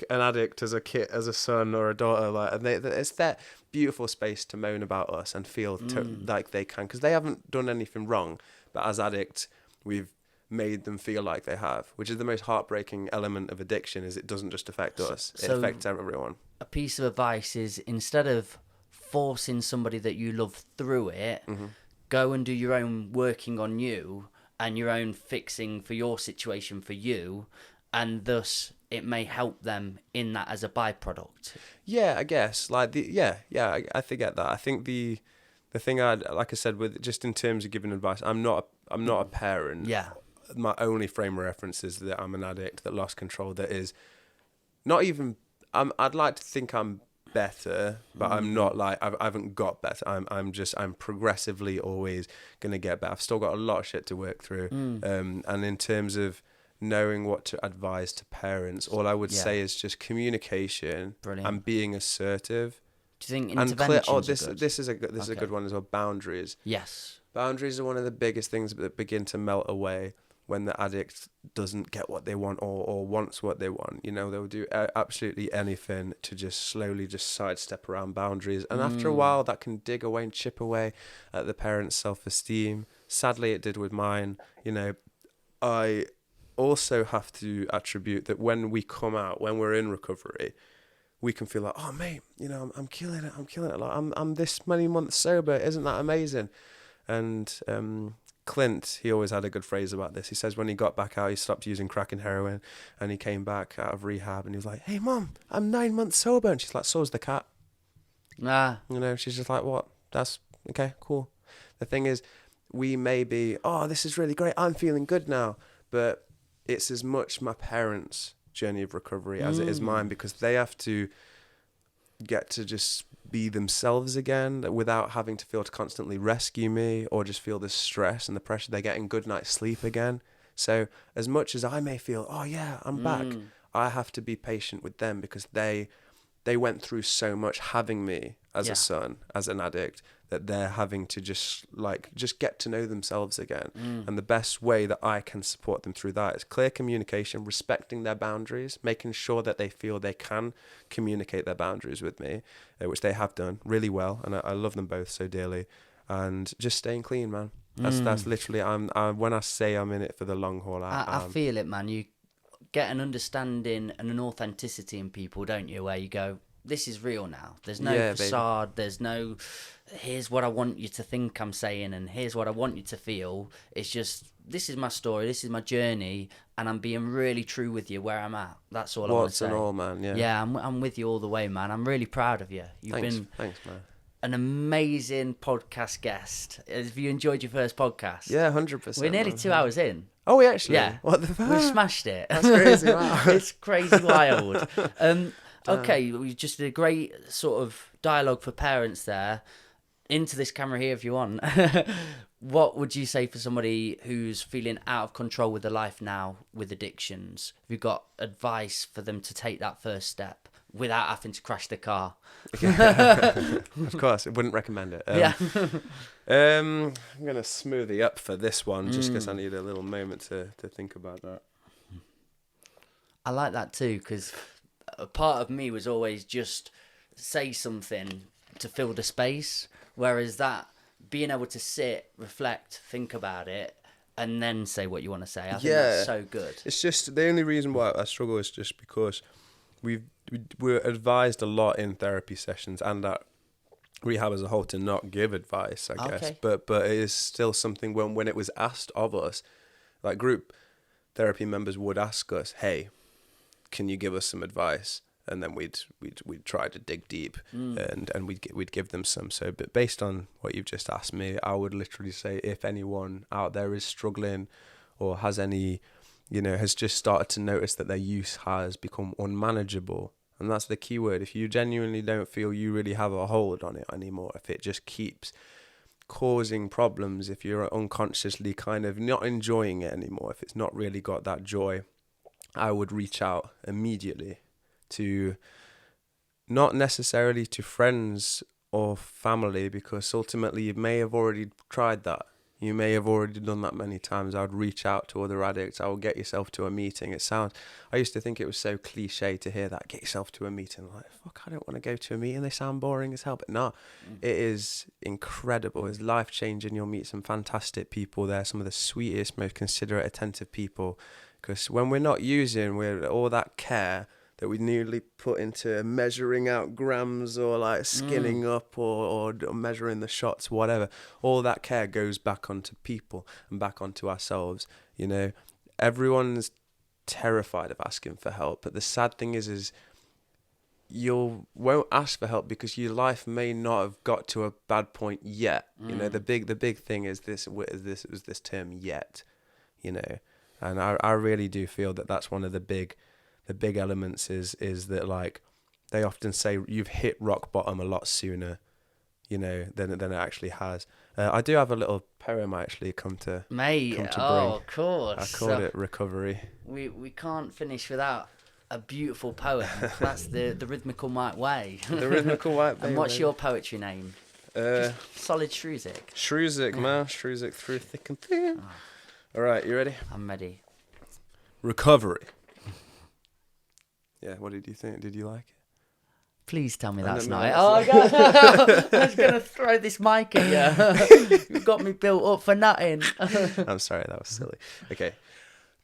an addict as a kid, as a son or a daughter, like, and it's that beautiful space to moan about us and feel like they can, because they haven't done anything wrong, but as addicts, we've made them feel like they have, which is the most heartbreaking element of addiction. Is it doesn't just affect us, it affects everyone. A piece of advice is, instead of forcing somebody that you love through it, go and do your own working on you and your own fixing for your situation for you, and thus it may help them in that as a byproduct. Yeah, I guess, like I forget that. I think the thing like I said, with just in terms of giving advice, I'm not a parent. Yeah. My only frame of reference is that I'm an addict that lost control. That is not even. I'd like to think I'm better, but I'm not. Like I haven't got better. I'm progressively always gonna get better. I've still got a lot of shit to work through. And in terms of knowing what to advise to parents, all I would say is just communication. Brilliant. And being assertive. Do you think interventions this is a good one as well. Boundaries. Yes. Boundaries are one of the biggest things that begin to melt away when the addict doesn't get what they want or wants what they want. They'll do absolutely anything to just slowly just sidestep around boundaries. And after a while, that can dig away and chip away at the parent's self-esteem. Sadly, it did with mine. I also have to attribute that when we come out, when we're in recovery, we can feel like, oh mate, I'm killing it. Like I'm this many months sober. Isn't that amazing? And Clint, he always had a good phrase about this. He says when he got back out, he stopped using crack and heroin, and he came back out of rehab, and he was like, hey mum, I'm 9 months sober. And she's like, so's the cat. Nah. She's just like, what? That's okay, cool. The thing is, we may be, oh, this is really great, I'm feeling good now, but it's as much my parents' journey of recovery as it is mine, because they have to get to just be themselves again without having to feel to constantly rescue me or just feel the stress and the pressure. They're getting good night's sleep again. So as much as I may feel, oh yeah, I'm back, I have to be patient with them, because they went through so much having me as a son, as an addict, that they're having to just get to know themselves again. And the best way that I can support them through that is clear communication, respecting their boundaries, making sure that they feel they can communicate their boundaries with me, which they have done really well. And I love them both so dearly. And just staying clean, man. That's literally, when I say I'm in it for the long haul, I feel it, man. get an understanding and an authenticity in people, don't you? Where you go, this is real now. There's no facade. Baby. There's no, here's what I want you to think I'm saying, and here's what I want you to feel. It's just, this is my story. This is my journey, and I'm being really true with you where I'm at. That's all I want to say. What's and all, man. Yeah. Yeah, I'm with you all the way, man. I'm really proud of you. Thanks, man. An amazing podcast guest. Have you enjoyed your first podcast? Yeah, 100%. We're nearly 2 hours in. Oh, we actually? Yeah. What the fuck? We've smashed it. That's crazy. Wow. It's crazy wild. Okay, we just did a great sort of dialogue for parents there. Into this camera here if you want. What would you say for somebody who's feeling out of control with their life now with addictions? Have you got advice for them to take that first step without having to crash the car? Of course, I wouldn't recommend it. Yeah. I'm going to smoothie up for this one just because I need a little moment to think about that. I like that too, because a part of me was always just say something to fill the space, whereas that being able to sit, reflect, think about it, and then say what you want to say, I think that's so good. It's just the only reason why I struggle is just because we're advised a lot in therapy sessions and at rehab as a whole to not give advice, I guess. But it is still something when it was asked of us, like group therapy members would ask us, hey, can you give us some advice? And then we'd try to dig deep and we'd give them some. So, but based on what you've just asked me, I would literally say if anyone out there is struggling or has any, has just started to notice that their use has become unmanageable, and that's the key word. If you genuinely don't feel you really have a hold on it anymore, if it just keeps causing problems, if you're unconsciously kind of not enjoying it anymore, if it's not really got that joy, I would reach out immediately to not necessarily to friends or family, because ultimately you may have already tried that. You may have already done that many times. I would reach out to other addicts. I would get yourself to a meeting. I used to think it was so cliche to hear that, get yourself to a meeting. Like, fuck, I don't want to go to a meeting. They sound boring as hell. But no, it is incredible. It's life-changing. You'll meet some fantastic people there, some of the sweetest, most considerate, attentive people. Because when we're not using all that care that we nearly put into measuring out grams or like skinning up or measuring the shots, whatever, all that care goes back onto people and back onto ourselves. Everyone's terrified of asking for help, but the sad thing is you won't ask for help because your life may not have got to a bad point yet. The big thing is this term yet, and I really do feel that that's one of the big elements is that, like, they often say you've hit rock bottom a lot sooner, than it actually has. I do have a little poem I actually come to bring. Of course. I called it Recovery. We can't finish without a beautiful poem. That's the rhythmical white way. The rhythmical white way. And what's your poetry name? Solid Shrusic. Shrusic, man. Shrusic through thick and thin. Oh. All right, you ready? I'm ready. Recovery. Yeah, what did you think? Did you like it? Please tell me that's not it. Oh, God. I was going to throw this mic at you. You've got me built up for nothing. I'm sorry, that was silly. Okay.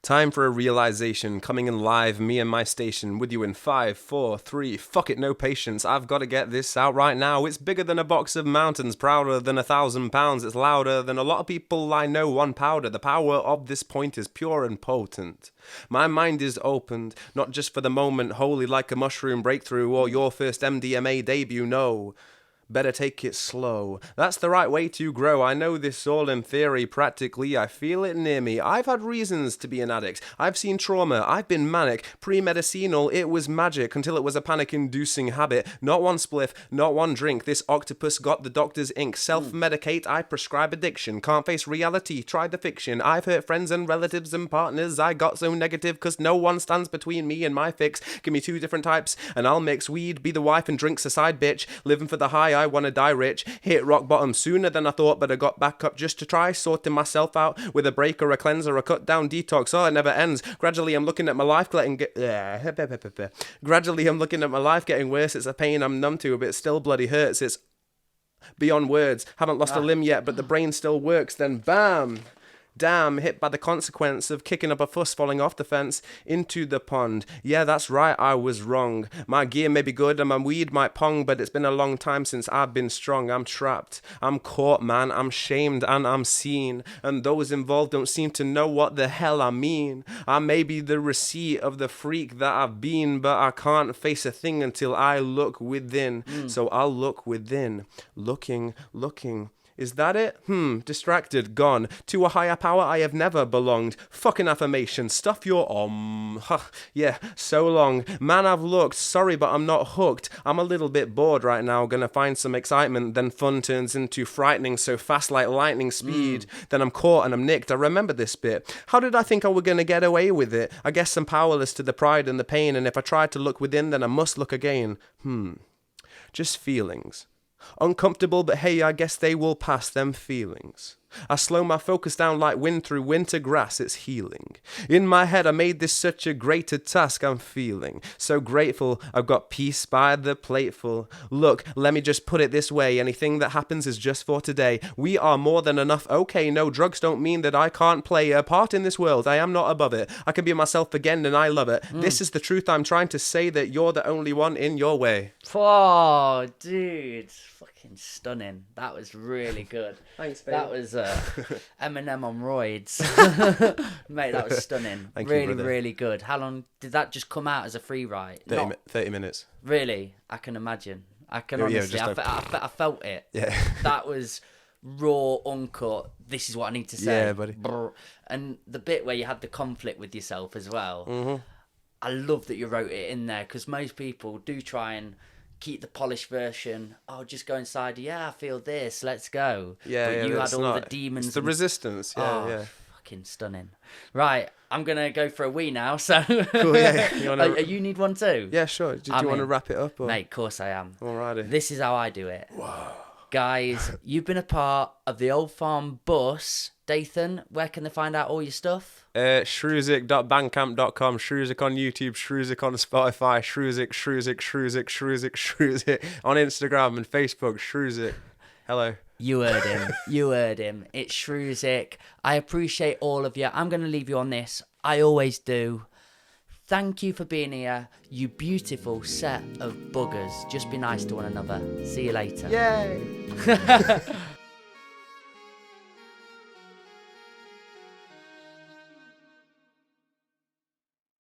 Time for a realization, coming in live, me and my station, with you in 5, 4, 3, fuck it, no patience, I've got to get this out right now. It's bigger than a box of mountains, prouder than 1,000 pounds, it's louder than a lot of people I know on powder. The power of this point is pure and potent. My mind is opened, not just for the moment, wholly like a mushroom breakthrough or your first MDMA debut, no. Better take it slow. That's the right way to grow. I know this all in theory. Practically, I feel it near me. I've had reasons to be an addict. I've seen trauma. I've been manic. Pre-medicinal, it was magic until it was a panic-inducing habit. Not one spliff, not one drink. This octopus got the doctor's ink. Self-medicate, I prescribe addiction. Can't face reality, try the fiction. I've hurt friends and relatives and partners. I got so negative cause no one stands between me and my fix. Give me 2 different types and I'll mix. Weed, be the wife and drinks a side bitch. Living for the high, I wanna die rich. Hit rock bottom sooner than I thought, but I got back up just to try sorting myself out with a break or a cleanse or a cut down detox. Oh, it never ends. Gradually I'm looking at my life getting worse. It's a pain I'm numb to, but it still bloody hurts. It's beyond words. Haven't lost a limb yet, but the brain still works. Then bam, Damn, hit by the consequence of kicking up a fuss, falling off the fence into the pond. Yeah, that's right, I was wrong. My gear may be good and my weed might pong, but it's been a long time since I've been strong. I'm trapped, I'm caught, man, I'm shamed and I'm seen, and those involved don't seem to know what the hell I mean. I may be the receipt of the freak that I've been, but I can't face a thing until I look within. So I'll look within, looking. Is that it? Distracted, gone. To a higher power I have never belonged. Fucking affirmation, stuff your yeah, so long. Man, I've looked, sorry but I'm not hooked. I'm a little bit bored right now, gonna find some excitement, then fun turns into frightening, so fast like lightning speed. Then I'm caught and I'm nicked, I remember this bit. How did I think I were gonna get away with it? I guess I'm powerless to the pride and the pain, and if I try to look within, then I must look again. Just feelings. Uncomfortable, but hey, I guess they will pass, them feelings. I slow my focus down like wind through winter grass, it's healing. In my head I made this such a greater task, I'm feeling so grateful, I've got peace by the plateful. Look, let me just put it this way, anything that happens is just for today. We are more than enough, okay, no, drugs don't mean that I can't play a part in this world, I am not above it. I can be myself again and I love it. This is the truth, I'm trying to say that you're the only one in your way. Oh, dude. Fucking stunning. That was really good. Thanks, babe. That was Eminem on roids. Mate, that was stunning. Thank you, really, brother. really good. How long did that just come out as a free write? 30 minutes. Really? I can imagine. I can Yeah, honestly. just I felt it. Yeah. That was raw, uncut. This is what I need to say. Yeah, buddy. Brr. And the bit where you had the conflict with yourself as well. I love that you wrote it in there, because most people do try and keep the polished version. Oh, just go inside. Yeah, I feel this. Let's go. Yeah, but yeah, you that's had all the not- demons. It's the and- resistance, yeah, Oh, yeah. fucking stunning. Right, I'm gonna go for a wee now. So, Cool, yeah. You need one too? Yeah, sure. Do you want to wrap it up? Or? Mate, of course I am. Alrighty. This is how I do it. Whoa. Guys, you've been a part of the Old Farm Bus. Dathan, where can they find out all your stuff? Shrusic.bandcamp.com, Shrusic on YouTube, Shrusic on Spotify, Shrusic on Instagram and Facebook, Shrusic. Hello. You heard him. You heard him. It's Shrusic. I appreciate all of you. I'm going to leave you on this. I always do. Thank you for being here, you beautiful set of buggers. Just be nice to one another. See you later. Yay!